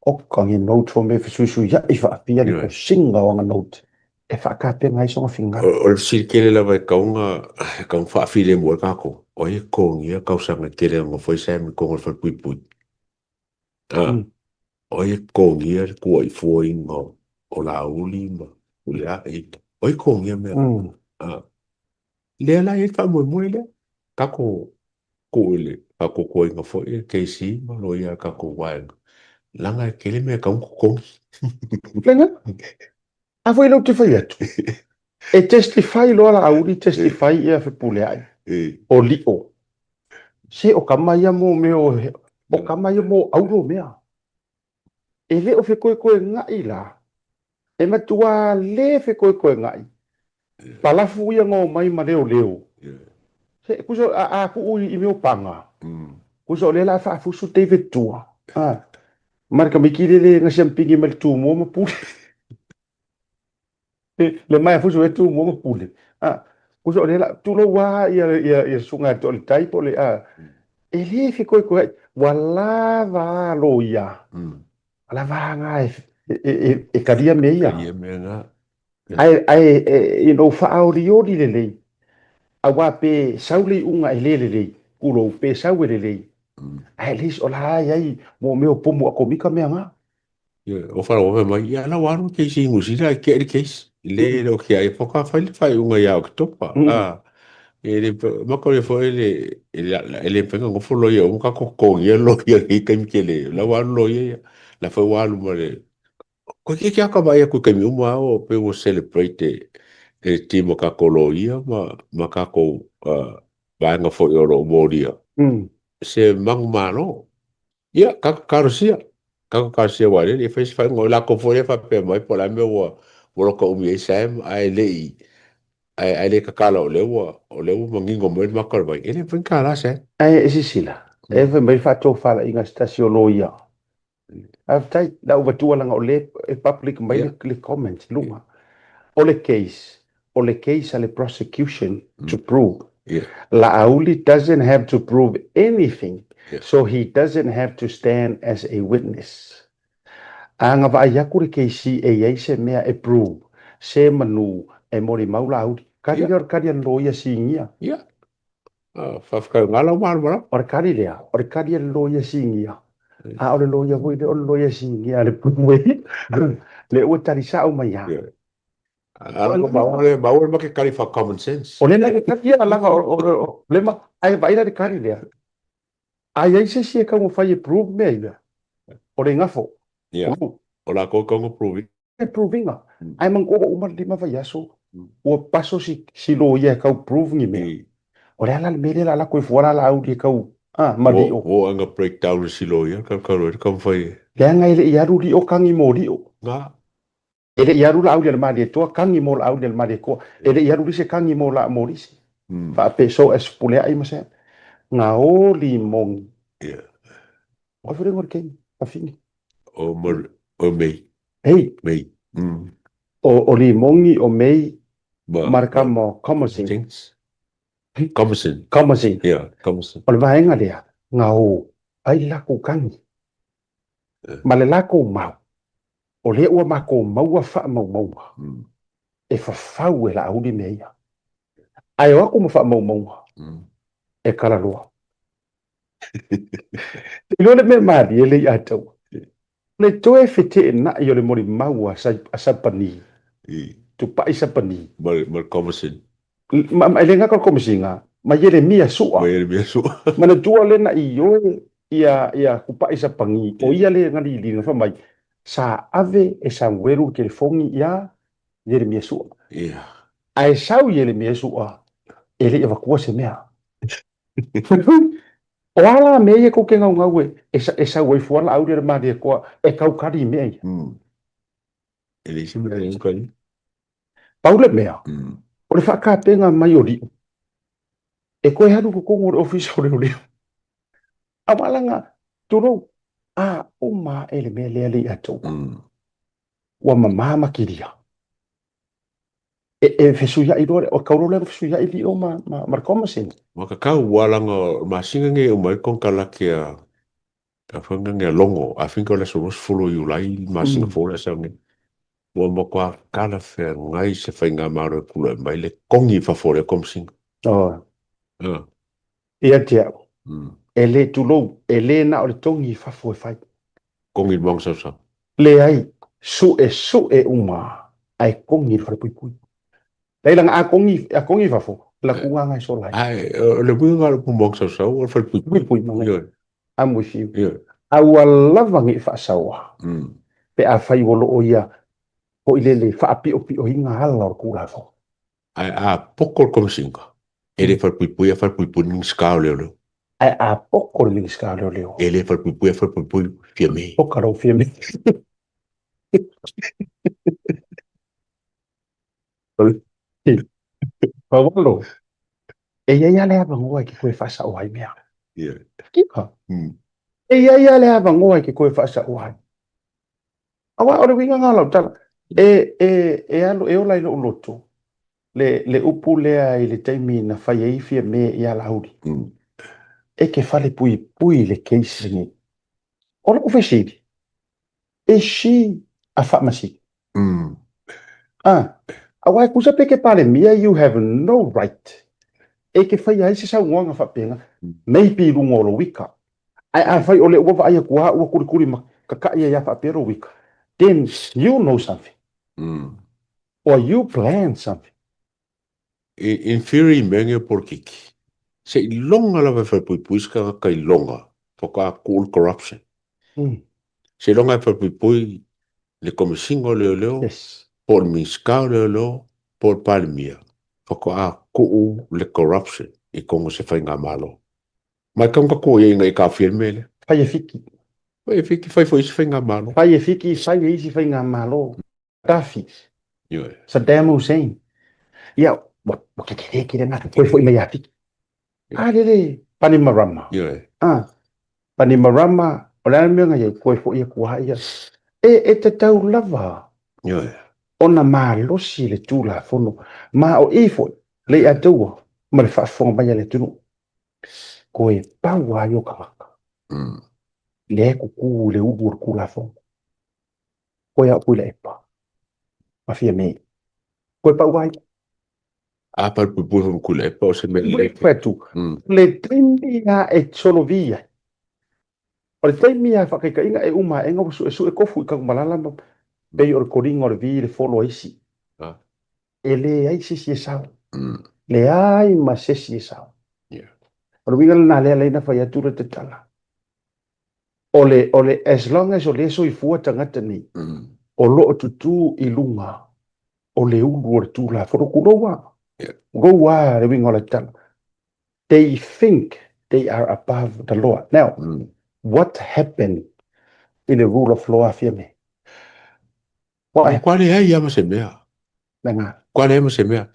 [SPEAKER 2] o kangi note from me su ya i fa pia ni singa o note e fa ka pe ngai so finga
[SPEAKER 3] o si kele la vai kaunga kaung fa file mo ka ko o e ko ngia kausa nga kele ngo foi sa mi ko fa pui pui o e ko ngia ko i foi ngo o la uli ma ula e o e ko ngia me le la e fa mo le ka ko le ka ko nga foi ke si ma lo ia ka ko wa langa kele me ka ko
[SPEAKER 2] lenga a foi lo te fai atu e testify lo la auri testify ia fe pule ai o li o se o kama ia mo me o kama ia mo auro mea e le o fe koe ngai la e matua le fe koe ngai palafu ia ngo mai ma leo se kuso a ku ui i meu panga kuso le la fa fusu David tua marka mikile le nga champingi mal tu mo ma pu le mai fusu e tu mo ma pu kuso le la tu lo wa ia sunga to le tai po le e le fe koe wala va lo ia ala va nga e kadia me ia ai i no fa audio di le awa pe sauli unga le kulo pe sauli le ai lis ola ai mo meu pomo ko mika me nga
[SPEAKER 3] o fa o mai ya la waru ke si musira ke le lo que ai foca fai unga ya octopa ele ma ko le foi ele pega ngo fo lo yo un ka ko ye lo ye ke mi le la waru lo ye la foi waru mo le ko ke acaba ia ko ke mi uma o pe o celebrate e timo ka kolo ia ma ka ko ba nga fo yo ro moria se mang mano ia ka karosia wa le fes fa ngo la ko fo le fa pe mai po la me wo ko mi sam ai le ka kala o le mangingo mo ma ka ba ele pen kala se
[SPEAKER 2] ai sila e ve mai fa to fa la inga stasio loia aftai da over tu langa o le public mai le comment lunga o le case ale prosecution to prove la auli doesn't have to prove anything so he doesn't have to stand as a witness anga va ya kure case e se mea e prove se manu e mori maula auli kari loia singia
[SPEAKER 3] fa ka ngala mar
[SPEAKER 2] or kari loia singia a ole loia voi le ole loia singia le pumwe le o tari sa o mai
[SPEAKER 3] Ala mau ma ke kari fa common sense.
[SPEAKER 2] O le na ke ia langa o le ma ai vai la de kari le. Ai ai se ka mo fai prove me ia. O le ngafo.
[SPEAKER 3] Yeah. O la ko ko prove.
[SPEAKER 2] Proving ai mang ko uma di ma vai aso. O paso si lo ia ka prove ni me. O le ala le mele la ko fora la au di ka mali
[SPEAKER 3] o anga breakdown si lo ia ka ro ka fai.
[SPEAKER 2] Le anga ile ia ru di o kangi mo di o.
[SPEAKER 3] Nga
[SPEAKER 2] Ele ia rula au le mali to kangi mo la au le mali ko. Ele ia ru se kangi mo la mo risi. Fa peso es pule ai ma se. Nga o limong.
[SPEAKER 3] Yeah.
[SPEAKER 2] O fere ngor ken. A fini.
[SPEAKER 3] O mer o mei.
[SPEAKER 2] Hey.
[SPEAKER 3] Mei.
[SPEAKER 2] O limongi o mei. Marka mo komosin. Komosin.
[SPEAKER 3] Yeah, komosin.
[SPEAKER 2] O le vaenga lea. Nga o ai lako kangi. Ma le lako mau. O le ua mako maua wha mau. E whawhau e la au di meia. Ai o ako ma wha mau. E kara loa. Ilo le me maari e le i atau. Le toe fete e na i o le mori maua a sapani. Tu pa i sapani.
[SPEAKER 3] Mal komosin.
[SPEAKER 2] Ma le ngaka komisinga. Ma yele mia sua. Ma na tua le na i oe ia kupa i sapangi. O ia le ngari li na whamai. Sa ave e sa weru ke le fongi ia yele mia sua.
[SPEAKER 3] Yeah.
[SPEAKER 2] Ai sau yele mia sua. Ele ia wakua se mea. O ala me e ko ke ngau ngau e sa wei fuala au le mari e koa e kau kari mea ia.
[SPEAKER 3] Ele si mea e kari.
[SPEAKER 2] Paule mea. O le whakapenga mai o rio. E koe haru ko kongo le office o rio. A walanga turo. O ma ele mea lea li atou. Wa mamama kiria. E fesu ya i rore. O kauro le fesu ya i li o ma komasin.
[SPEAKER 3] Maka kau walanga masinga nge o mai kong kalake a whanga nge longo. A finka le so folo i ulai masinga folo sa nge. Wa mo kwa kala whea ngai se whainga maro e kula mai le kongi whafore komsinga.
[SPEAKER 2] Ia tia. E le tulou, e le na o le tongi whafo e whai.
[SPEAKER 3] Kongi mong sa.
[SPEAKER 2] Le ai, su e uma, ai kongi whare pui pui. Lei langa a kongi whafo, la kunga ngai so lai.
[SPEAKER 3] Ai, le pui ngā rupu mong sa, o whare pui
[SPEAKER 2] pui pui mangai. I'm with you. A walavangi whaasawa. Pe a whai wolo o ia, po ilele whaapi o hinga hala o kura fo.
[SPEAKER 3] Ai, a pokor komisinga. Ele whare pui pui, a whare pui pui ning skao leo.
[SPEAKER 2] Ai a pokor ning skao leo.
[SPEAKER 3] Ele whare pui pui fia mei.
[SPEAKER 2] Pokaro fia mei. Pawalo. E ia lea bangoa ki koe whasa o hai mea. Kika. E ia lea bangoa ki koe whasa o hai. Awa ore winga ngā lau tala. E alo e ola ilo uloto. Le upu lea i le taimi na whai eifia me i ala hauri. E ke whale pui pui le keisingi. Ora uwe siri. E si a whamasi. Awa e kusa peke pale mia, you have no right. E ke whai aise sa uanga whapenga. Maybe rungo o lo wika. Ai a whai ole ua vai a kua ua kurikuri ma kakai ya whapero wika. Then you know something. Or you plan something.
[SPEAKER 3] In theory, mengi por kiki. Se longa la vai pui puiska kai longa. Toka cool corruption. Se longa vai pui le komisingo leo. Por miskao leo. Por palmia. Toka kuu le corruption. I kongo se fai ngā malo. Mai kaunga ko e inga i ka firmele.
[SPEAKER 2] Fai e fiki.
[SPEAKER 3] Fai foi se fai ngā malo.
[SPEAKER 2] Fai e fiki, fai e isi fai ngā malo. Gaddafi. Saddam Hussein. Ia, mo ke kire nā. Koe foi mea fiki. Lele, Panimarama. Panimarama, o le ana mea ngai koe foi e kua ia. E te tau lava. Ona mā losi le tūla fono. Mā o e foi, le atua. Ma le whaafonga mai le tunu. Koe pau a yo kamaka. Le kuku le uur kula fonga. Koe a pui le epa. Ma fia mei. Koe pau ai.
[SPEAKER 3] A par pui pui kula epa o se me le.
[SPEAKER 2] Petu. Le trimia e solo via. O le trimia whakaika inga e uma e ngau su e kofu i kakumalala. Pei o le koringa o le vi le folo isi. ele ai sisi sao le ai ma sisi sao o winga na le na fa ya tura te tala ole as long as ole so i fu tangata ni o lo tu i lunga o le ulu tu la fo ku go wa le winga le tala they think they are above the law now what happened in the rule of law afia me
[SPEAKER 3] Kwale ai ama se mea.
[SPEAKER 2] Nanga.
[SPEAKER 3] Kwale ama se mea.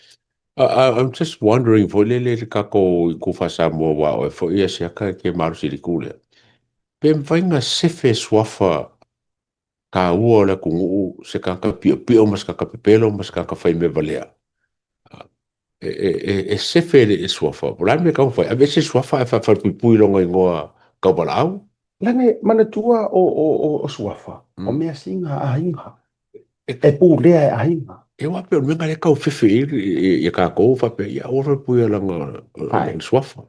[SPEAKER 3] I'm just wondering for lele kako ku fasa mo wa o fo ia se ka ke maru si kule. Pe mfainga sefe swafa ka ua la kungu se ka pio mas ka pelo mas ka fai me valea. Sefe le swafa. Bra me ka fai. Ave se swafa fa pui longa ngoa ka balau.
[SPEAKER 2] Langa mana tua o swafa. O mea singa a hinga. E pu lea a hinga.
[SPEAKER 3] E wa pe menga le ka fefe e ka ko fa pe ya ora pui langa swafa.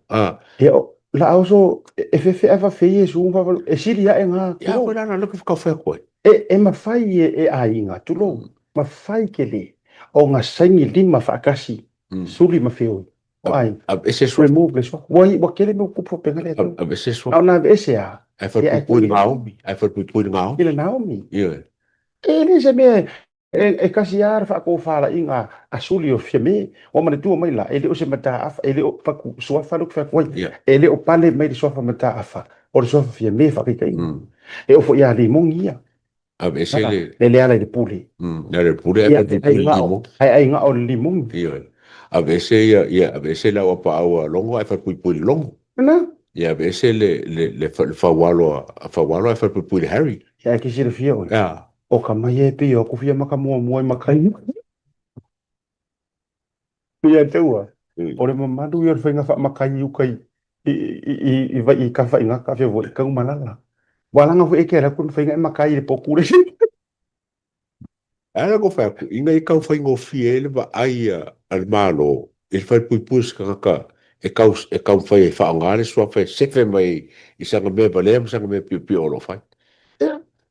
[SPEAKER 2] E la auso e fefe ava fei su fa e siria e nga.
[SPEAKER 3] Ya ko la na ka fa ko.
[SPEAKER 2] E ma fai e a hinga tu lo. Ma fai ke le. O nga sangi lima fa kasi. Suli ma feo. O ai.
[SPEAKER 3] Ese
[SPEAKER 2] swafa. Remove le swafa. Wa kele me kupo penga le tu.
[SPEAKER 3] Ese swafa.
[SPEAKER 2] Na ese a.
[SPEAKER 3] Ai fa pui Naomi. Ai fa pui Naomi.
[SPEAKER 2] Ile Naomi.
[SPEAKER 3] Yeah.
[SPEAKER 2] Ele se me e kasi ar fa ko fala inga asuli o fiame o mana tu mai la ele o se mata afa ele o fa ku so fa lu fa ko ele o pale mai so fa mata afa o so fa fiame fa ka e o fo ya li mongia
[SPEAKER 3] a veces
[SPEAKER 2] le ala de puli
[SPEAKER 3] le puli
[SPEAKER 2] ai nga o limong
[SPEAKER 3] a veces ya a veces la pa o longo ai fa pui longo
[SPEAKER 2] na
[SPEAKER 3] ya a veces le fa walo fa pui Harry
[SPEAKER 2] ya ki sir fio
[SPEAKER 3] ya
[SPEAKER 2] o ka mai e pio ku fia maka mo makai pia tua o le mamadu yo fenga fa makai u kai i vai i ka fa inga ka fia vo ka malala wala nga fu e kera kun fenga makai le pokure
[SPEAKER 3] ala go fa inga i ka fa ngo fiel va ai al malo il fa pui e ka fa e fa ngale so fa se fe mai i sanga me balem sanga me pio lo fa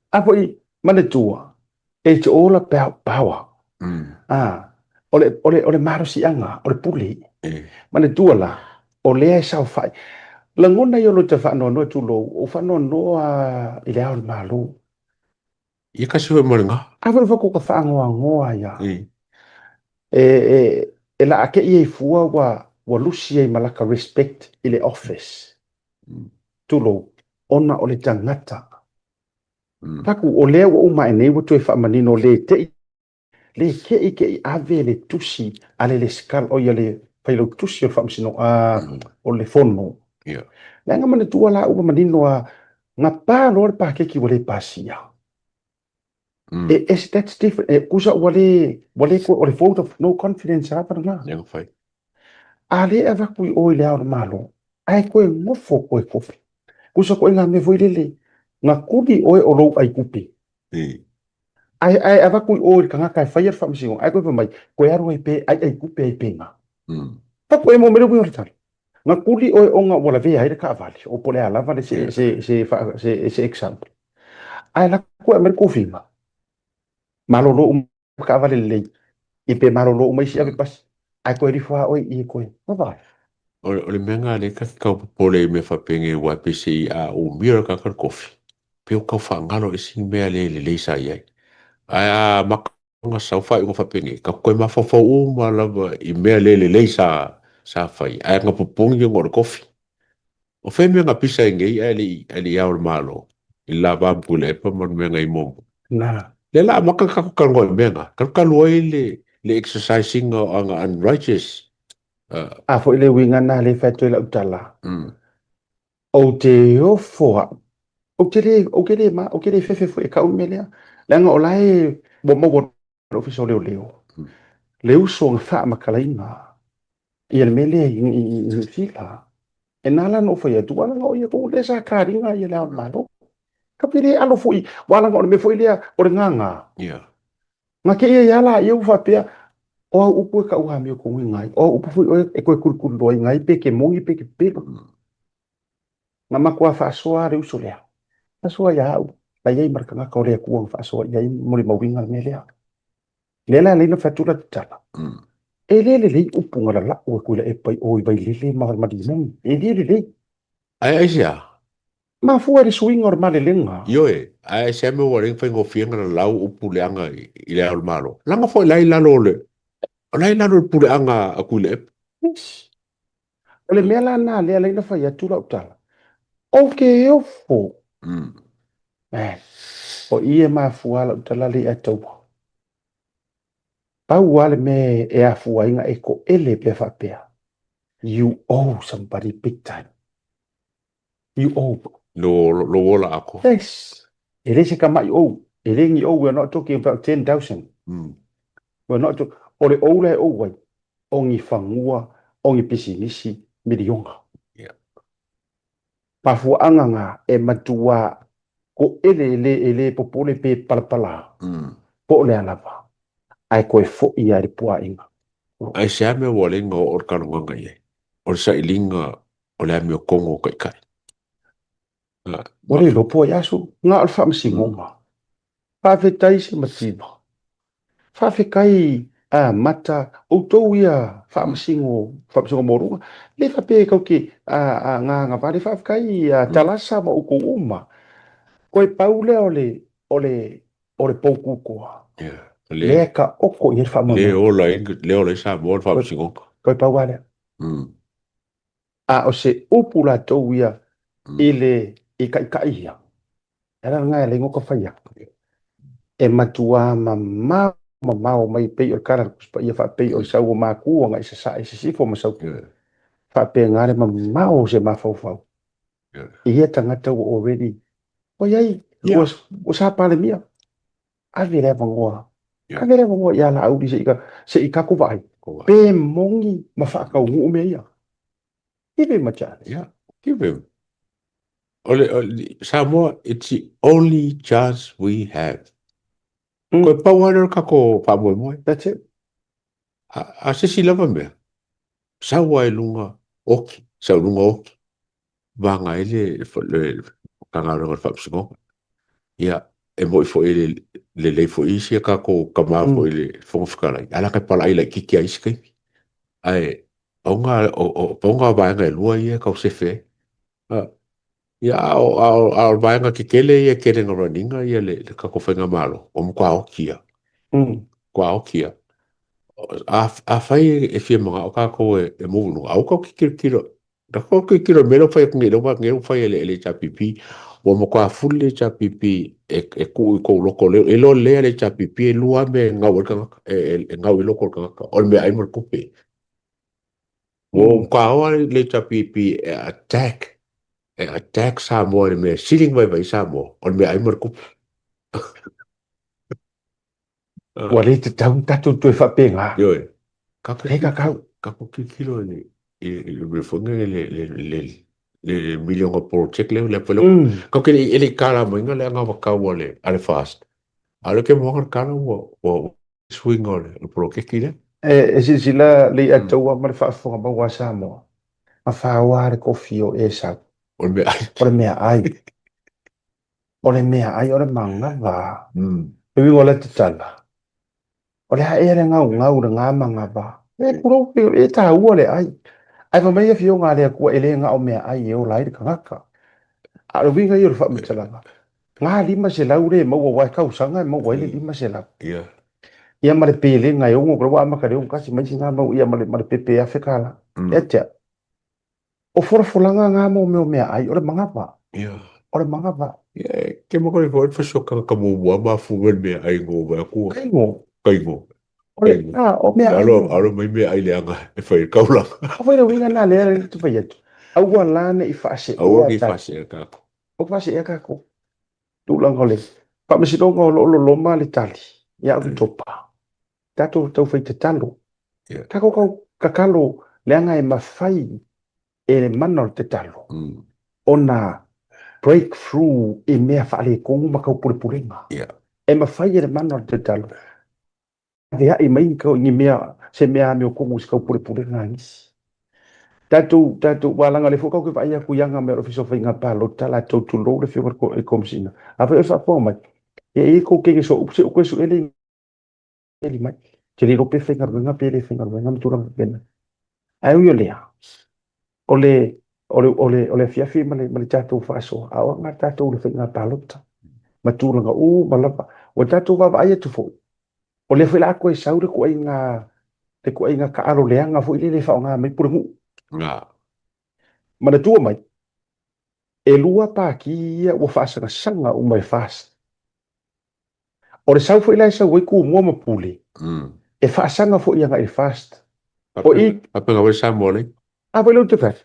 [SPEAKER 2] apo i mane tua it's all about power ole maro si anga ole puli mane tua la ole sa fa la ngona yo lo te fa no tu lo o fa no i le al malu
[SPEAKER 3] i ka se mo nga
[SPEAKER 2] apo fa ko ka fa ngoa ya e la ake i fua wa lusi e malaka respect i le office tu lo ona ole tangata Paku o lea wa uma e nei watu e wha manino le te le ke i ave le tusi ale le skal o ia le whailo tusi o whamsino o le fono. Lea nga mana tua la uma manino a ngā pā lor pā keki wale pāsia. That's different. Kusa wale ko o le vote of no confidence a para ngā.
[SPEAKER 3] Nenga whai.
[SPEAKER 2] A le ava kui o i le ao malo. Ai koe ngofo koe kofi. Kusa koe ngā me voi lele. Nga kuli oe o rou ai kupi. Ai ava kui oe ka ngaka e whaiar whamsingo. Ai koe pa mai, koe aru ai pe, ai kupi ai pe nga. Pa koe mo mero mero tari. Nga kuli oe o nga wala vea haere ka avali. O pole ala vale se example. Ai la koe mero kofi nga. Malolo ka avali lei. I pe malolo mai si ave pasi. Ai koe rifua oe i koe. Mawai.
[SPEAKER 3] O le menga le ka pole me whapenge wa pisi a o mira ka kofi. Peo kau whaangalo e sing mea le sa iai. Ai a maka sau whai unga whapenge. Ka koe mawhawhau o ma lava i mea le sa whai. Ai ngā pupungi o ngore kofi. O whai mea ngā pisa e ngei ai li au le malo. I la wampu le epa manu mea ngai momo.
[SPEAKER 2] Nā.
[SPEAKER 3] Le la maka kakukango e mea ngā. Kakukango e le exercising o anga unrighteous.
[SPEAKER 2] A fo ile winga na le whaitoi la utala. O te o foa. O ke le fefe fo e ka umelea. Langa o lai bo mo wo ofisa leo. Leo so nga fa makalaina. Ia le mele i fila. E nala no fo ia tu wala o ia ko le sa karinga ia la malo. Ka pire alo fo i wala ngo me fo ile o nganga.
[SPEAKER 3] Yeah.
[SPEAKER 2] Nga ke ia la ia fa pe o upu ka uha mi ko ngai. O upu fo e ko kul doi ngai pe ke mongi pe ke pelo. Nga makwa fa soa re uso lea. Soa ya au la yai marka nga ka ore ku fa soa yai mori mawinga me lea le la le na fatula tala e le upunga la o ku le e pai o i bai le ma di mong e le
[SPEAKER 3] ai sia
[SPEAKER 2] ma fu e swing or ma le lenga
[SPEAKER 3] yo ai sia me wa ring fengo fianga na lau upuleanga i le al malo langa foi lai la lole lai la lole puleanga aku le
[SPEAKER 2] o le mela na le na fa ya tula tala o ke o fo o ia ma fu ala tala le ato pa wale me e a fu inga e ko ele pe fa pe you owe somebody big time you owe
[SPEAKER 3] lo wola ako
[SPEAKER 2] yes it is kama you owe it is you owe we're not talking about 10,000 we're not talking o le owe le owe o ngi fangua o ngi pisinisi milionga pa fu anga e matua ko ele popole pe palapala po le alava ai koe fo i ari pua inga
[SPEAKER 3] ai sia me wa lenga o kanonga ye o sa ilinga o le ame o kongo kai kai
[SPEAKER 2] Ore lo po yasu nga al fam singonga. Fa fe tai se matima. Fa fe kai a mata o to ia fam singo moru. Le fa pe ko ki a nga va le fa kai a talasa ma ko uma. Ko e paule ole pouku ko. Le ka o ko ir fam.
[SPEAKER 3] Le o sa mo fam singonga.
[SPEAKER 2] Ko e pauale. A o se upula to ia ile i kai ia. Era nga le ngoko faya. E matua mau mai pe o kara pa ia fa pe o sa o ma ku nga isa sa isa si fo ma sa fa pe ngare mau se ma fo fo. Ia tanga to already. O yai o sa pa le mia. A vere vangoa. A vere vangoa ia la au di se i ka ku vai. Pe mongi ma fa ka u me ia. Ibe ma cha.
[SPEAKER 3] Yeah, give him. Samoa, it's the only chance we have. Ko pauana ka ko pa mo.
[SPEAKER 2] That's it.
[SPEAKER 3] A se si lava me. Sa wai lunga oki, sa lunga oki. Vanga ele le kanga ro fa psigo. Ya, e mo fo ele le fo isi ka ko kama fo ele fo fkala. Ala ka pala ile kiki ai skai. Ai ponga ba nga lua ia ka se fe. Ia ao vaenga ki kele ia kere ngora ninga ia le ka kofenga malo o mkwa okia. Kwa okia. A fai e fia mga o ka ko e munu. Au ka ki kiro. Da ko ki kiro melo fai kungi lopa ngero fai ele cha pipi. O mkwa fulle cha pipi e ku i kou loko leo. E lo lea le cha pipi e lua me ngau ngau i loko kanga. O me aimar kupe. O mkwa hoa le cha pipi e attack Samoa me sitting by Samoa on me ai marku
[SPEAKER 2] Wale te tau tatu tu fa penga
[SPEAKER 3] yo
[SPEAKER 2] ka
[SPEAKER 3] ko kilo ni me fonga le million of project le pelo ko ke ele kala mo ngale nga ka wale ale fast ale ke mo kala wo swing ole le pro ke kile
[SPEAKER 2] si sila le atu wa mar fa fo ba wa Samoa a fa wa ko fio esa
[SPEAKER 3] o me
[SPEAKER 2] ai ore manga va e ngola te tala ore ere ngau nga manga va e kuro e ta ore ai fa mai fio nga le ko ele nga o me ai e o lai ka ngaka a ro vinga i ro fa me tala nga lima se laure mo wa ka usanga mo wa le lima se la ia mare pele nga yo ngo wa ma ka re un kasi mai singa mo ia mare pepe afekala etia o forfolanga nga mo me ai ore manga va ore manga va
[SPEAKER 3] ke mo ko fa shoka ka mo wa ma fu me ai ngo ba ku kai ngo
[SPEAKER 2] ore o me
[SPEAKER 3] alo mai me ai leanga e fa ka ula
[SPEAKER 2] a foi winga na le tu fa yetu a wa la ne i fa se
[SPEAKER 3] o ki fa se ka
[SPEAKER 2] o fa se ka ko tu lang ole pa me si lo lo ma le tali ya u topa tato to fa te talo ka ko ka kalo leanga e mafai e manor te talo ona breakthrough e mea whaale kongu maka upurepurenga. E mawhai e manor te talo. Vea e mai kau ni mea se mea meo kongu se kau purepurenga ngisi. Tatu walanga le fukau ke vai aku yanga me ofiso whainga palo tala tau tulo le whiwar ko e komsina. Awe e whapoma. E ko kenge so upse ukwesu ele Ele mai. Te le rope whenga runga pe le whenga runga maturanga pena. Ai ui o lea. Ole fiafi ma le tātou whaaso. Awa ngā tātou le whenga pālota. Maturanga malapa. O tātou wawa aia tu fo. O le whela koe saure ko ai ngā te ko ai ngā ka aro leanga fo ile le whao ngā mai purangu.
[SPEAKER 3] Ngā.
[SPEAKER 2] Mana tua mai. E lua pā ki ia ua whaasanga sanga o mai fast. O le sau fo ila sa wai ku mua mapuli. E whaasanga fo ia ngā i fast. O i.
[SPEAKER 3] Apa ngā wai sa mole?
[SPEAKER 2] Apa ilo te whare.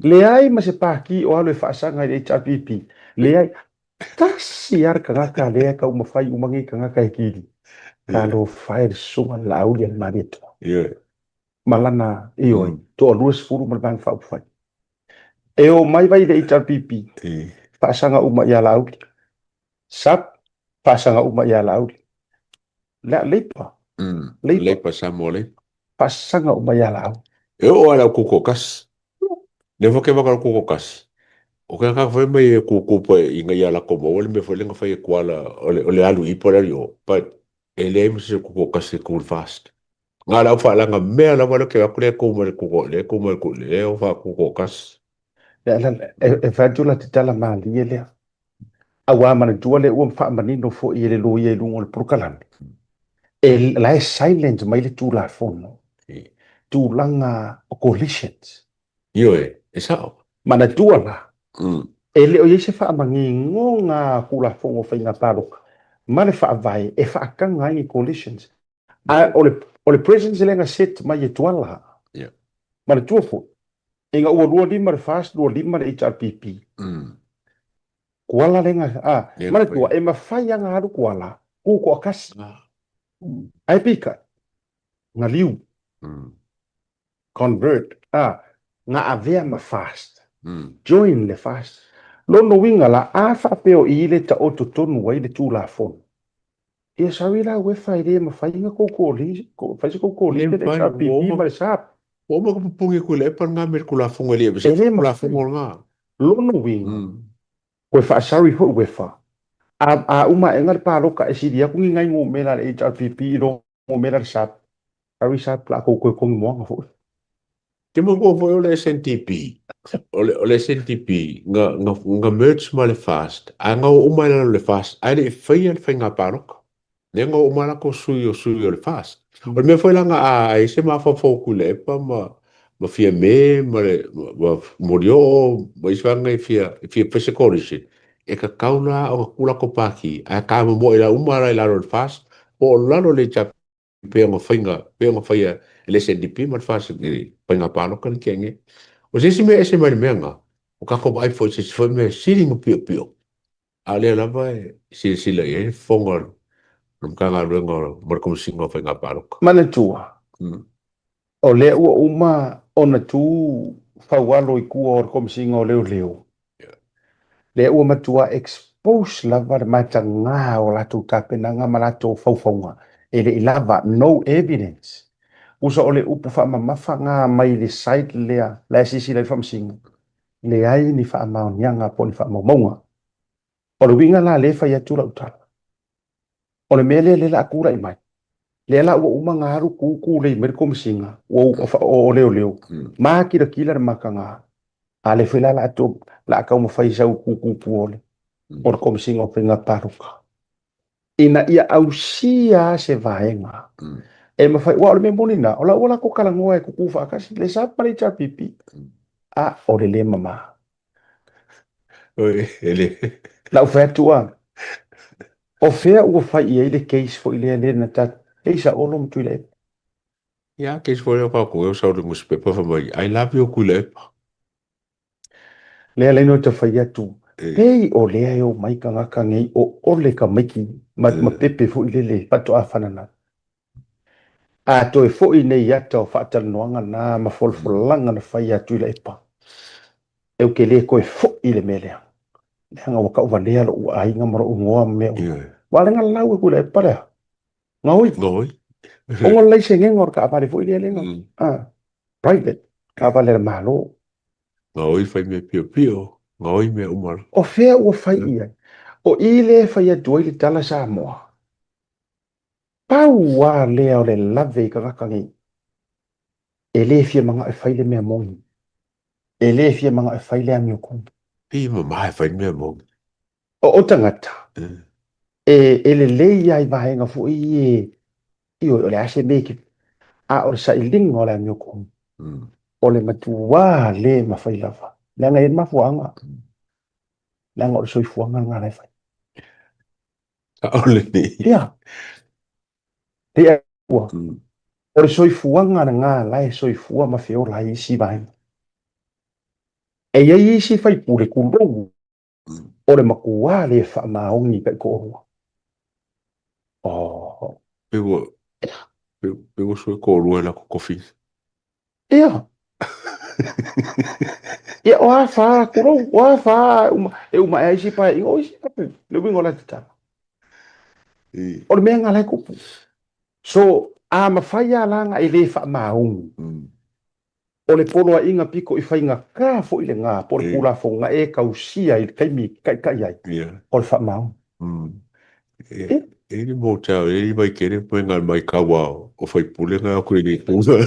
[SPEAKER 2] Le ai ma se pā ki o alo e whaasanga i HRPP. Le ai. Tasi ar ka ngaka lea ka umawhai umangi ka ngaka e kiri. Ka lo whae sunga la auli al marito. Malana ioi. To luas furu malbang whau whai. E o mai vai de HRPP. Whaasanga uma ia la auli. Sap. Whaasanga uma ia la auli. Lea leipa.
[SPEAKER 3] Leipa sa mole.
[SPEAKER 2] Whaasanga uma ia la auli.
[SPEAKER 3] E o ala kuko kas. Nevo ke waka kuko kas. O ka ka foi mai kuko pa inga ia la komo. Ole me foi lenga fai kuala. Ole alu i pora rio. But ele me se kuko kas e cool fast. Ngā lau whaalanga mea la wala ke akule kuma le kuko. Le kuma le kuko. Le o wha kuko kas.
[SPEAKER 2] E whaatula te tala maali e lea. Awa mana tua le ua mwha manino fo i le loia i lungo le purukalani. E lae silent mai le tūla fono. Tūlanga o coalitions.
[SPEAKER 3] Ioe, e sao?
[SPEAKER 2] Mana tua la. E leo i se wha mangi ngō ngā kula fongo whai ngā tāroka. Mane wha vai e wha akanga i coalitions. O le presidents e lenga set mai e tuala. Mana tua fo. E ngā ua lua lima le fast, lua lima le HRPP. Kuala lenga, mana tua, e mawhai anga haru kuala, kuko akasi. Ai pika, ngā liu, convert, ngā avea ma fast, join le fast. Lono winga la, whapeo i le ta oto tonu wai le tūla fon. E sawila we whai le mawhai ngā koko li, whaise koko li, le HRPP ma le sap.
[SPEAKER 3] O ma kapupungi kule, e pan ngā mere kula fonga li, e kula fonga ngā.
[SPEAKER 2] Lono winga. Koe whaasari ho wefa. A uma e ngari pāroka e siri aku ngai ngō mera le HRPP i ngō mera le sap. Kari sap la kou koe kongi moanga ho.
[SPEAKER 3] Te mongo foi o le SNTP. O le SNTP, nga merge ma le fast. A ngā uma le fast. A le whaia le whai ngā pāroka. Ne ngā uma la ko sui o le fast. O le mea whai langa a e se maa whawhoku le epa ma fia me, ma morio, ma iswanga i fia pese coalition. E ka kauna o ka kula ko paki, a ka mo ila umara ila ro fast, o lalo le cha peonga whaia le SNDP ma fast ni painga palo kan kenge. O se me ese mai menga, o ka ko ai foi se foi me sitting pio. A le lava sila e fonga mkanga rengo marko singo painga palo.
[SPEAKER 2] Mana tua. O le ua uma ona tu whaualo i kua o komisinga o leo. Le ua matua expose lava le mata ngā o lato tāpenanga ma lato whauwhaunga. E le lava no evidence. Usa o le upu whaamamafa ngā mai le site lea la sisi le whamsinga. Le ai ni whaamaonianga po ni whaamaumaunga. O le winga la le whai atura utala. O le mele le la akura i mai. Le ala ua uma ngā haru kuku le mere komisinga o leo. Maa kila makanga. A le whila la ato la akau mawhai sau kuku puole. O le komisinga o whenga paruka. Ina ia ausia se vaenga. E mawhai, wa ole me monina, o la ua la ko kalangoa e kuku whaakasi, le sapa le HRPP. O le mama.
[SPEAKER 3] Oi, ele.
[SPEAKER 2] La ufea tua. O fea ua whai ia ile case fo ile na tata. Eisa olo mtuile.
[SPEAKER 3] Ja, case fo ile whako, eu sau de muspepa whamai. I love you kulepa.
[SPEAKER 2] Lea leino te whai atu. Pei o lea eo maika ngaka ngei o ole ka maiki ma pepe fo ile le pato a whanana. A toi fo i nei ata o whaatara noanga nā ma folfolanga na whai atu ile epa. Eo ke le koe fo ile melea. Leanga waka uwa lea lo ua ainga mara ungoa mea. Walenga lau e kule epa rea. Ngoi. Ongo leise ngengor ka apare fo ile lenga. Private. Ka apare malo.
[SPEAKER 3] Ngoi fai me pio. Ngoi me umar.
[SPEAKER 2] O fea ua fai ia. O ile fai atu ile tala sa moa. pau wa le o le lave ka kangi e le fia manga e faile me mongi e le fia manga e faile ami ko
[SPEAKER 3] i ma mai fai me mo
[SPEAKER 2] o tangata e le ia i vahenga fu i o le ase meki a o sa iling o le ami ko o le matua le ma faila fa le nga ma fuanga le nga o soi fuanga nga le fai
[SPEAKER 3] o le ni
[SPEAKER 2] ia ia wa o le soi fuanga nga la e soi fua ma feo la i si vai e ia si fai pure kulo o le makua le fa maongi ka ko o
[SPEAKER 3] pe wo so ko ru la ko kofi
[SPEAKER 2] ia ia o fa kulo o fa uma e si pa o si le wingo la tata o le menga la ko so a ma fai ala nga e le fa maongi o le polo a inga piko i whainga ka fo i le ngā po le pula fo nga e kausia i kaimi kai ai o le whamau
[SPEAKER 3] e ni mo tau e ni mai kere po ngā mai kawa o whai pule ngā koe ni pula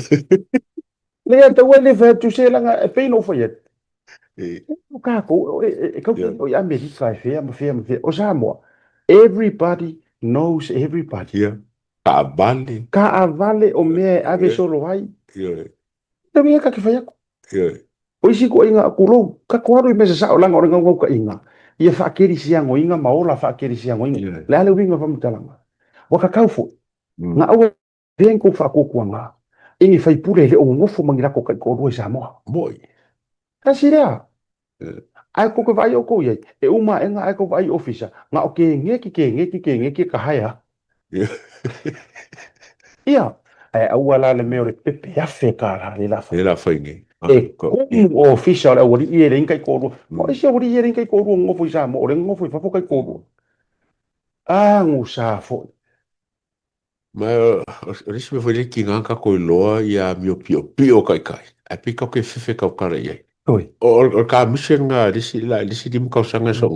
[SPEAKER 2] le a tau le wha tu se langa e peino whai et o ka ko e kau o i Amerika e whea ma whea o Samoa everybody knows everybody ka avale o mea ave solo ai na mea ka ke whai ako o isi ko inga kulo ka kuaro i mesa sa o langa o ngau ngau ka inga ia whaakeri siango inga maola whaakeri siango inga le ale winga whamutalanga waka kaufo nga awa venko whaakokua nga ingi whai pure le o ngofo mangirako kai korua i Samoa
[SPEAKER 3] moi
[SPEAKER 2] kasi rea ai ko vai o ko ye e uma enga ai ko vai officer nga o ke ngeki ka haya ia ai awala le me o le pepe ya fe ka le la
[SPEAKER 3] whaingi
[SPEAKER 2] e kumu o official o ri e ringa ko ro o isi o ri e ringa ko ro ngofo sa mo o le ngofo fa fo kai ko ro a ngu sa fo
[SPEAKER 3] ma o risi me foi ki ngaka ko loa ia mio pio kai a pika ke fefe ka kare ye o ka mission nga risi dim ka sanga so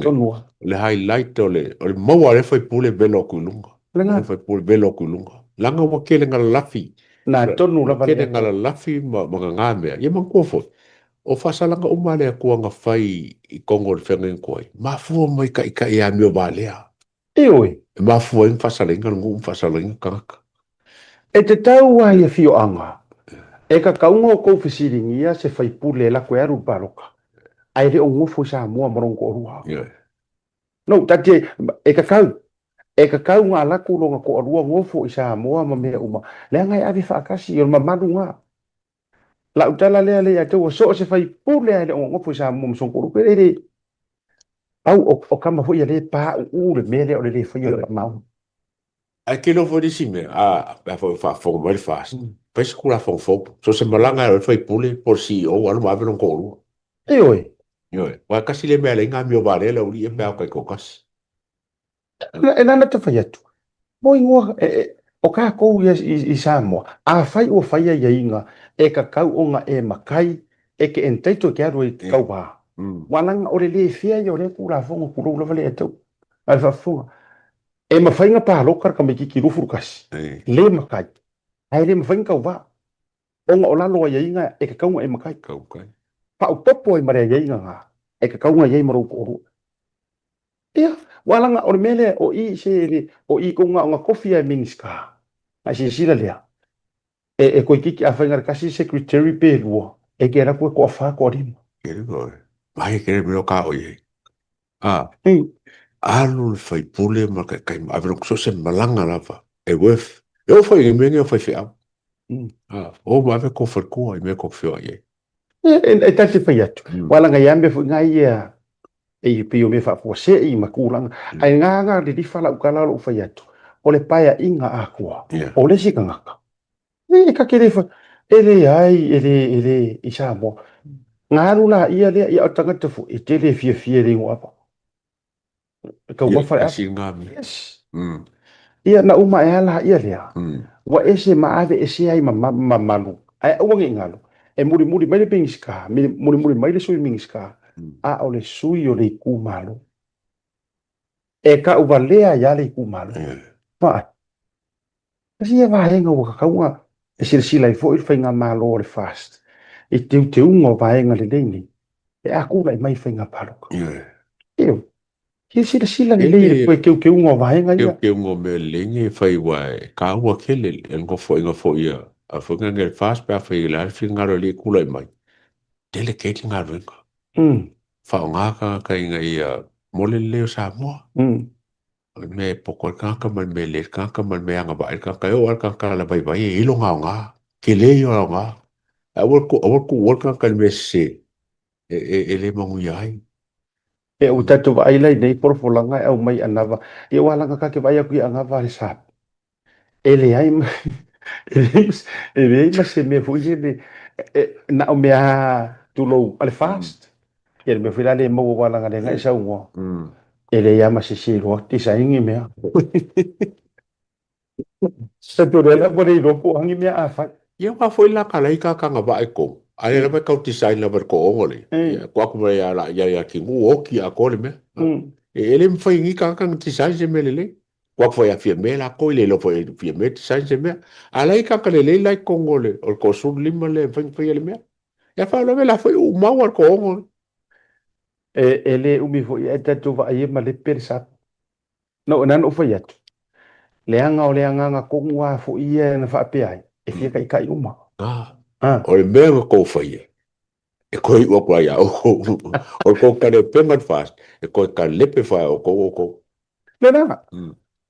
[SPEAKER 3] le highlight o le mo ale foi pule belo ku lunga le foi pule belo ku lunga langa mo kele nga lafi
[SPEAKER 2] na tonu la
[SPEAKER 3] kele nga lafi ma nga me ye man ko fo o fasalanga o male ko nga fai I kongo le fengen ko ma fu mo ka ia mio balea
[SPEAKER 2] oi
[SPEAKER 3] ma fu en fasalenga ngu fasalenga kaka
[SPEAKER 2] e te tau ai e fio anga e ka kaunga o kou fisiringia se fai pule la koe aru baroka ai re o ngofo sa mua morongo o rua no tate e ka kau ngā laku ronga ko arua ngofo i sa mua ma mea uma lea ngai avi whaakasi i o mamadu ngā la utala lea lea tau so se fai pule ai re o ngofo i sa mua msongo o rua re au o kama hui a le pā ure mea lea o le fai o le mau
[SPEAKER 3] ai ke no foi disi me a fo mai fast pes kula fo so se malanga o foi pule por si o alu ma velo ko
[SPEAKER 2] oi
[SPEAKER 3] wa kasi le me nga mi o vale le uri e pe ka ko kas
[SPEAKER 2] e nana te fai atu mo ingoa o ka kou i Samoa a fai o fai a inga e ka kau o nga e makai e ke entaito ke aru i kau wā walanga o le fia i o le kura fonga kuro ula vale e tau ai whafunga e mawhainga pā lokar ka me kiki rufuru kasi le makai ai le mawhainga kau wā o nga o lalo a inga e ka kaunga e makai pa o topo e marea inga ngā e ka kaunga i maro ko ia walanga o mele o I se o I ko nga kofi e minska a se sila lea e ko kiki a whainga kasi secretary pe lua e ke ra ko fa ko rim
[SPEAKER 3] ke ro mai ke me ka o ye alu fai pule ma kai ma velo so se malanga lava e wef eu foi me nge foi fea o ma ve ko fer ko me ko feo ye
[SPEAKER 2] e tasi fai atu walanga yambe fu ngai ia e pio me fa fo se I makulanga ai nga di fala ukala lo fai atu o le paia inga akua o le sikanga e ka kere fa ele ai I Samoa nga rula ia le ia tangata fu e tele fie ringo apa ka wa fa ia na uma e ala ia lea wa ese maave ese ai malu ai awangi ngalo e muri mai le pingiska muri mai le sui mingiska a o le sui o le ku malu e ka uvalea ya le ku malu pa Sia vaenga ua kakaunga e sila i fo'i whainga malo le fast. I te unga vaenga le leini. E aku lai mai whainga paluka. Eo, kia sila le leini koe ke unga vaenga ia.
[SPEAKER 3] Ke unga me lenge whai wai, ka ua kele, e ngo fo ia, a whainga ngel fast pa whai la, ngaro le kulai mai. Delicate ngā ruenga. Whao ngāka ka inga ia mole leo sa moa. Me poko kaka man me le kaka man me anga ba kaka yo al kaka la bai bai ilo nga ke le yo nga awol ku wol kaka me se e le mangu yai
[SPEAKER 2] e o tatu vai lai nei por folanga au mai anava e wala kaka ke vai aku anga va sa ele ai ele ma se me fuji le na o me tu lo al fast e me fila le mo wala nga le ngai sa ungo ele ya ma se ro ti sa ingi me se tu le la por ro po angi me a fa
[SPEAKER 3] ia wa foi la kala ka ka nga ba ko ale la ba ka ti sa la ber ko ngole kwa ku ya la ya ki ngu o ki a ko le me ele me foi ngi ka ti sa je me le kwa foi a firme la ko le lo foi firme ti sa je me ala ka ka le la ko ngole o ko su lima le foi le me ya fa lo me la foi u ma war ko ngole
[SPEAKER 2] ele umi foi e tatu vai ma le persa no nan o foi atu leanga o leanga nga ko ngwa fo ia na fa pe ai e fia kai uma
[SPEAKER 3] o le mea ko fai e ko i o kwa ya o ko ka le pengat fast e ko ka lepe fa o ko
[SPEAKER 2] na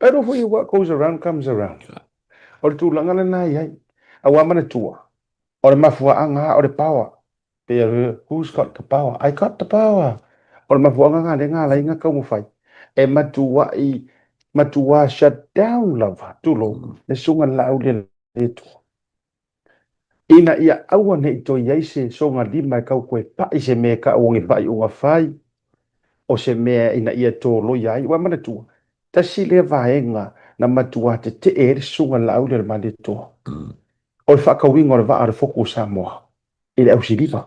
[SPEAKER 2] pero fo what goes around comes around o tu langa le nai ai a wa mana tua o le mafua anga o le power pe who's got the power I got the power o le mafua anga le nga la inga ka mo fai e matua shut down lava tu lo le sunga la u le tu ina ia aua nei to ia se songa lima kau koe pai se me ka o ngi pai unga fai o se me ina ia to lo ia wa mana tu ta si le vaenga na matua te e sunga la u le mane to o fa ka wingo le va ar foku sa mo ile au siliva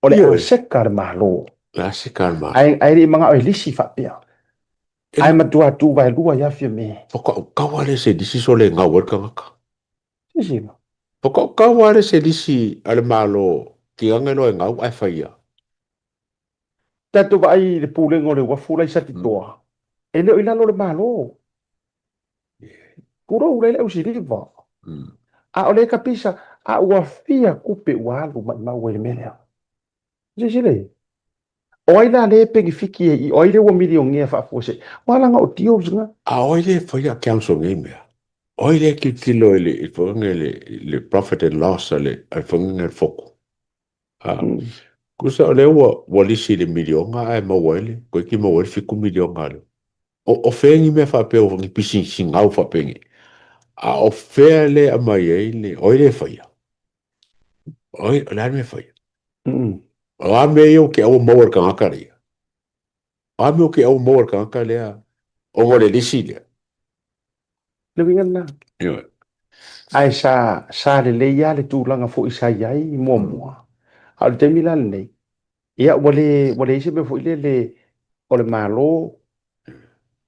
[SPEAKER 2] o le sekar malo
[SPEAKER 3] la sekar ma
[SPEAKER 2] ai manga o lisi fa pia ai matua tu vai lua ia fi me
[SPEAKER 3] ko ka wale se disi so le nga work ka
[SPEAKER 2] si
[SPEAKER 3] Poko ka wale se disi ale malo ki anga no nga ai faia.
[SPEAKER 2] Tatu vai le pulengo le wafula isa ti toa. E leo ila lo le malo. Kuro ule le usiriva. A ole kapisa a wafia kupe walu ma wele menea. Jisile. Oila le pegi fiki e oile wa milion nge fa fose. Wala nga o tio nga.
[SPEAKER 3] A oile faia council nge Oile ki tilo ele le profit and loss ale ai fonga foku. Kusa ole wa lisi le milionga ai mawele ko ki mawele fiku milionga le. O fengi me fa pe o ngi pisin singa fa pengi. A o fele a mai ele oile faia. Oi la me faia. A me yo ke o mawar ka akari. A me ke o mawar ka akari o mo le lisi le.
[SPEAKER 2] Le vinga ai sa le ia le tūlanga fo isa iai mua. Al te mila nei. Ia wale ise me fo ile o le malo.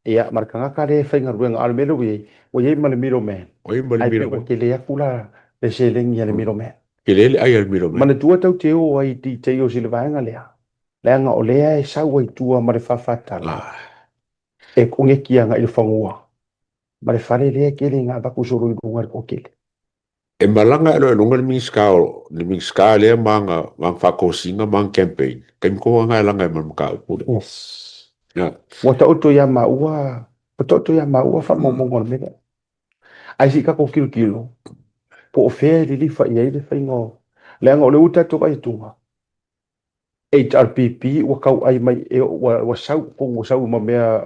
[SPEAKER 2] Ia markanga ka le whainga ruenga al melo wi. O iei ma le miro man. Ai pe o ke le akula le se lengi le miro man.
[SPEAKER 3] Ke le ai al miro man.
[SPEAKER 2] Mana tua tau te o ai ti te o sile vaenga lea. Leanga o lea e sau ai tua ma le whawhatala. E kunge kia nga il whangua. Ma le whare lea ke le ngā baku soro i rungar o kele.
[SPEAKER 3] E malanga ero e lunga le mingska le manga whako singa mang campaign. Kaim ko nga langa e mamaka upure.
[SPEAKER 2] Yes. Wata oto ya maua wha momongo na mega. Ai si kako kilo. Po o fea li fa iei le whaingo. Leanga o le uta to vai tunga. HRPP wa kau ai mai e wa sau ma mea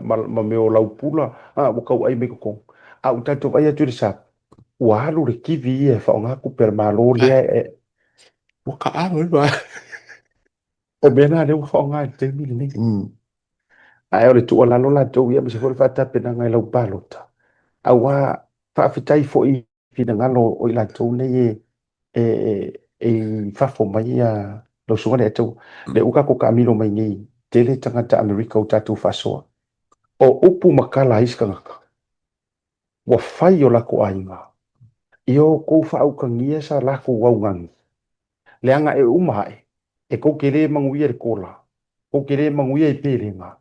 [SPEAKER 2] o laupula. Wa kau ai me kokong. A uta to vai atu le sap. Walu le kiwi e whaonga ku per malo lea e.
[SPEAKER 3] Waka awe ba.
[SPEAKER 2] O mena le whaonga e te mili ni. Ai o le tu o lalo la tau ia mese fore whata pena ngai lau palota. A wa whaafitai fo i fina ngalo o i la tau nei e whafo mai a lo sunga le tau. Le uka ko ka amino mai ngai tele tangata Amerika o tatu whasoa. O upu makala iska ngaka. ua fai o lako ainga. Io kou whaukangia sa lako waungangi. Leanga e umahae, e kou kere manguia re kola, kou kere manguia i pērenga,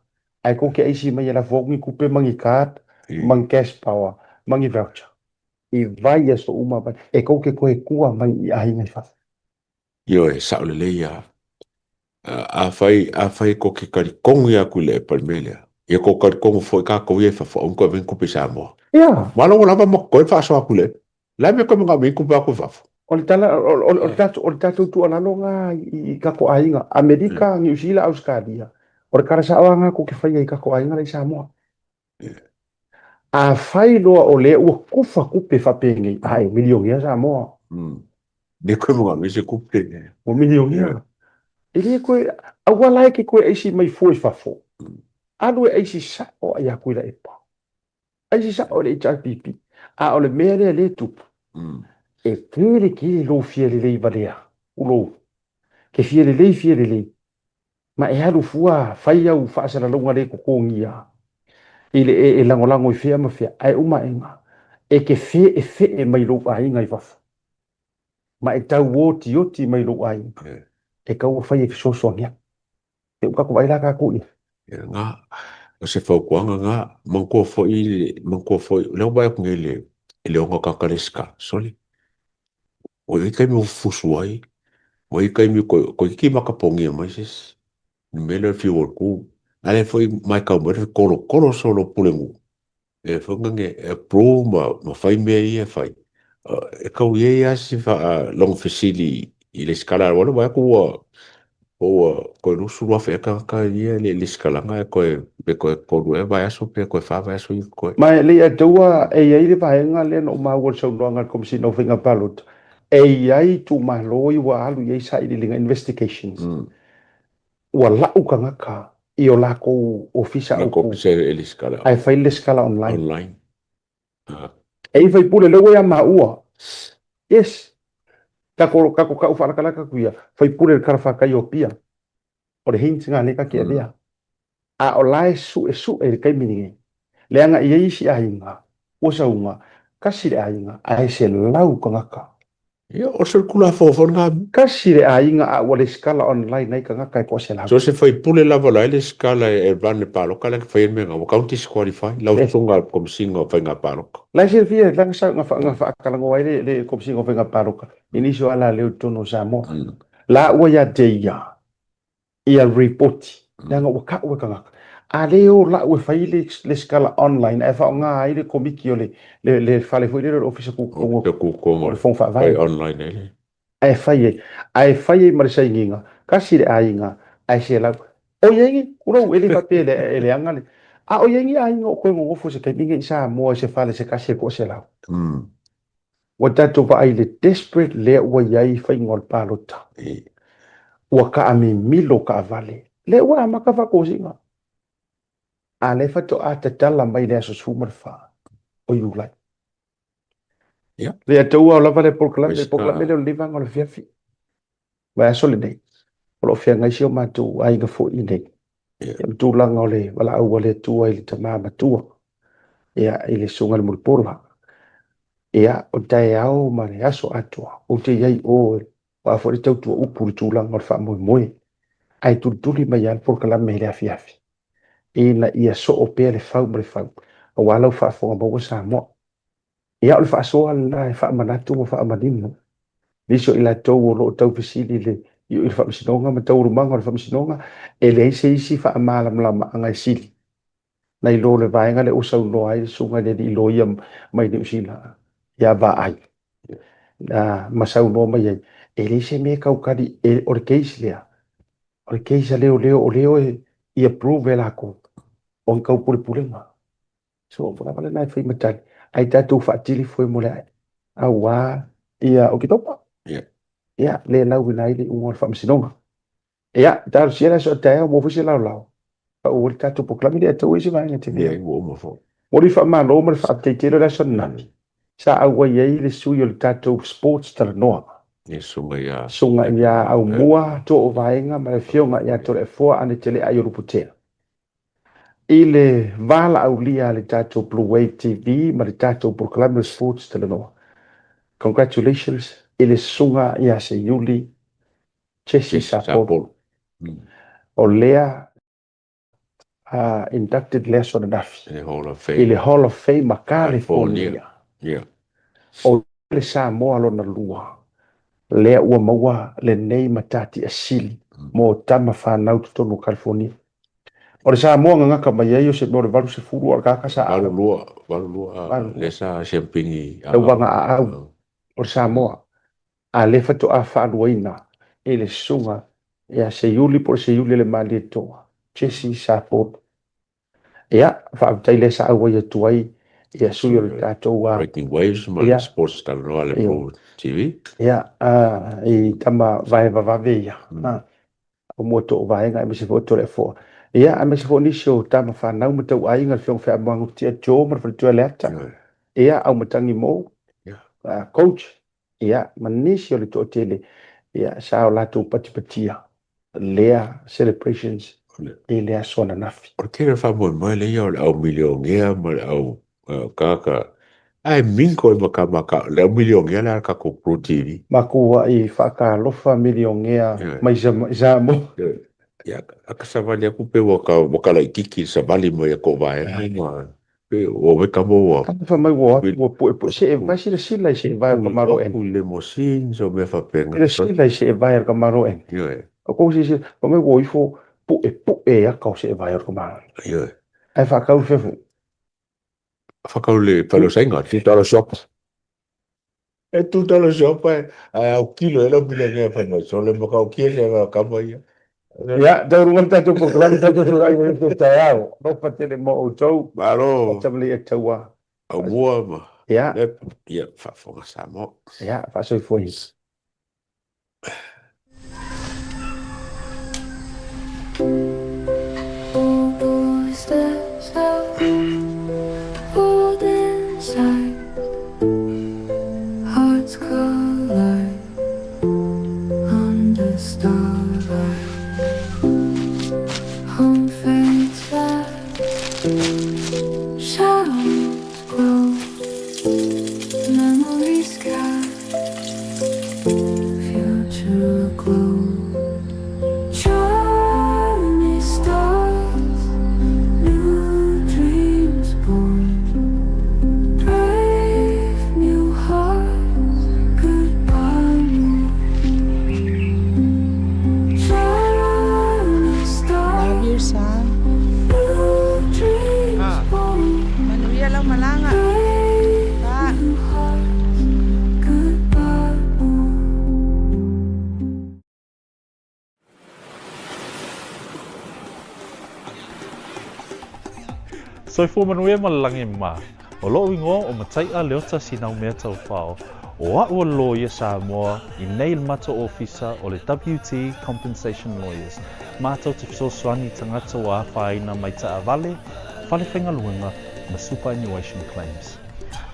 [SPEAKER 2] ai kou ke eisi mai la vongi kupe mangi card, mangi cash power, mangi voucher. I vai e so uma bai, e kou ke koe kua mai i ahinga i whasa.
[SPEAKER 3] Io e sao le leia. A fai ko ke karikongu ia ku le palmelea. Ia ko karikongu foi ka ko ia fa un ko ven ku pesa mo.
[SPEAKER 2] Ia.
[SPEAKER 3] Malo la mo ko fa so ku le. La me ko nga me ku ba ku fa.
[SPEAKER 2] O le tatu tu ana longa i kako ainga Amerika, New Zealand, Australia. O le karasa anga ko ke fai i kako ainga le Samoa. A fai loa o le ua kufa kupe whapenge ai miliongia Samoa.
[SPEAKER 3] Ne ko mo nga me se kupe.
[SPEAKER 2] O miliongia. Ili koe awala ke koe eisi mai foi fafo. Alu e eisi sa o ai akuila e pa. Eisi sa o le HRPP. A o le mea le tupu. E kere lo fiere lei valea. Ulo. Ke fiere lei. Ma e halu fua fai au whaasara longa le kukongia. Ile e langolango i fea ma fea. Ai uma enga. E ke fe e mai lo ainga i wafu. Ma e tau oti mai lo ainga. E kau fai e fisosonia. E uka ko aila ka kui.
[SPEAKER 3] Nga. O se fau kuanga nga. Mangko foi. Leo bai ku ngele. Ele onga kakaleska. Soli. O i kai mi fusuai. O i kai mi ko ki makapongi mai ses. Mele fi worku. Ale foi mai ka mo kolo solo pulengu. E fonga e pro ma fai me ia fai. E kau ia si fa long fasili i le skala wala vai ko ko no suwa fe ka ia le skala nga ko e vai aso pe ko fa vai aso ko.
[SPEAKER 2] Mai le atua e ia le vai nga le no ma wo so longa kom si no finga palot. E ia tu ma loi wa alu ia sa i le investigations. Wa la uka ngaka i o la ko ofisa
[SPEAKER 3] o ko se le skala.
[SPEAKER 2] Ai fai le skala online. E fai pule le ya ma ua. Yes. Kako ka ufara kala ka kuia. Fai pule le karafa ka iopia. O le hinti nga le ka kia dea. A o lai su e le kai mininge. Leanga ia isi ainga. Osa unga. Kasi le ainga. Ai se lau ka ngaka.
[SPEAKER 3] Ia o se kula fofo nga.
[SPEAKER 2] Kasi le ainga a wale skala online nai ka ngaka e ko se lau.
[SPEAKER 3] So se fai pule lava lai le skala e vane palo. Kala ka fai menga. O county disqualify. Lau tunga komsinga o fai nga palo.
[SPEAKER 2] Lai se fia langa sa nga whakalango ai le komsinga o fai nga palo. Inisio ala leo tono Samoa. La ua ya deia. Ia report. Leanga waka ua ka ngaka. A leo la ue fai le skala online e whao ngā ai le komiki o le whale fwere le ofisa kukongo o le whongwha vai
[SPEAKER 3] online ele
[SPEAKER 2] ai fai e marisa inginga kasi le ainga ai se lau o yengi urau ele pape ele angale a o yengi ainga o koe ngofo se kaiminga isa moa se whale se kasi ko se lau wa tato wa ai le desperate le ua iai fai ngol palota ua ka ame milo ka avale le ua amaka whakosinga a le fato a te tala mai le aso sumarfa o iulai. Le atua o lava le polkalame le o livanga o le fiafi. Vai aso le nei. O lo fia ngai si o matu a inga fo i nei. Ia mtu langa o le wala au le tua i le tamaa matua. Ia i le sunga le muripura. Ia o tae au ma le aso atua. O te iai o wa fo le tautua upuri tu langa o le wha moe moe. Ai tuli mai al polkalame le a fiafi. Ina ia so o pe le fau mo le fau o wala fa fo mo sa mo ia o fa so ala fa manatu mo fa manimo liso ila to lo to fisili le io il fa sinonga ma to rumanga fa sinonga e le se isi fa mala mala anga sili na ilo le vainga le usa lo ai sunga le di lo ia mai de usila ia va ai na masau no mai e le se me kaukari e o keislia o keisa leo e approve la ko on kau pule-pulenga. So, wala nai whai matari. Ai tātou whaatili fwoi mole ai. A wā, ia o ki topa. Ia, le lau wina ile ungo le whaamisinonga. Ia, tātou siera so tae o mowhisi lau. Pa o le tātou poklami le atau isi vainga te via. Mori whaamalo mo le whaapteitero la sonami. Sa awa iei le sui o le tātou sports tala noa. Sunga ia au mua to o vainga ma le fionga ia tore fua ane tele ai o ruputea. i le vala aulia le tatou Blue Wave TV ma le tatou Proclaimer Sports Talanoa. Congratulations i le sunga ia se Yuli Chesi Sapo. O lea inducted lea sona nafi. I le Hall of Fame ma California. O le Samoa lona lua. Lea ua maua le nei matati asili mo tama whanau tutonu California. O le Samoa ngaka mai ai o se mo le valu se furu o kaka sa
[SPEAKER 3] valu lua le sa champingi
[SPEAKER 2] e wanga au o le Samoa a le fatu a whaaluaina e le sunga e se Yuli por se Yuli le mali toa Chesi Sapo ia whaatai le sa au ia tuai ia sui o le tātou
[SPEAKER 3] Breaking Waves ma le Sports Talanoa le Pro TV
[SPEAKER 2] ia i tama vai vavave ia o moto o vaenga e me se foto le fo ia a me se fo nisio tama whanau ma tau ainga le fiong whea moangu tia jo ma le tua leata ia au matangi mo coach ia ma nisio le to tele ia sao lato patipatia lea celebrations e lea sona nafi
[SPEAKER 3] o kere whamoe mai le ia o le au miliongia ma le au kaka ai minko e maka le au miliongia le arka ko Pro TV
[SPEAKER 2] makua i whakalofa miliongia mai zamo
[SPEAKER 3] ia aka savali aku pe waka la ikiki savali mo ia ko vai ma pe o we kamo
[SPEAKER 2] fa mai wo po se vai sila se vai ko maro en
[SPEAKER 3] le mosin so me fa penga
[SPEAKER 2] sila se vai ko maro en o ko se ko me wo ifo pu e ya ka se vai ko maro ai fa ka fe
[SPEAKER 3] fa le palo senga ti talo shop e tu talo shop ai au kilo e lo bile ne fa no so le mo ka o kiele ka mai
[SPEAKER 2] ya da rungan tatu program tatu surai itu tayau no patele mo utou
[SPEAKER 3] baro
[SPEAKER 2] tamli e tawa
[SPEAKER 3] au boa ma
[SPEAKER 2] ya
[SPEAKER 3] fa fonga samo
[SPEAKER 2] ya fa so foi
[SPEAKER 6] Soifua manuia malalangi ma. O loo ingoa o matai a leota sinau mea tau whao. O ua lo ia Samoa i nei mata ofisa o le WT Compensation Lawyers. Mātou te fisosoani tangata wa whaina mai ta avale, whale whenga luenga na superannuation claims.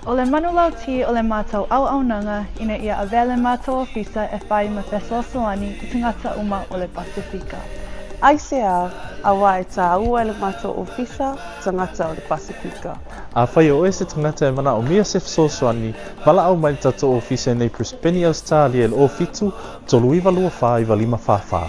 [SPEAKER 7] O le manulau ti o le mātou au nanga ina ia avele mātou ofisa e whai ma fisosoani i tangata uma o le Pasifika.
[SPEAKER 8] ICR a wai tā ua le mātou ofisa tangata o le Pasifika.
[SPEAKER 6] A whai o ese tangata e mana o mia se fisosoani, wala au mai tato ofisa nei Prispeni Australia le o fitu, tolu iwa lua wha iwa lima wha.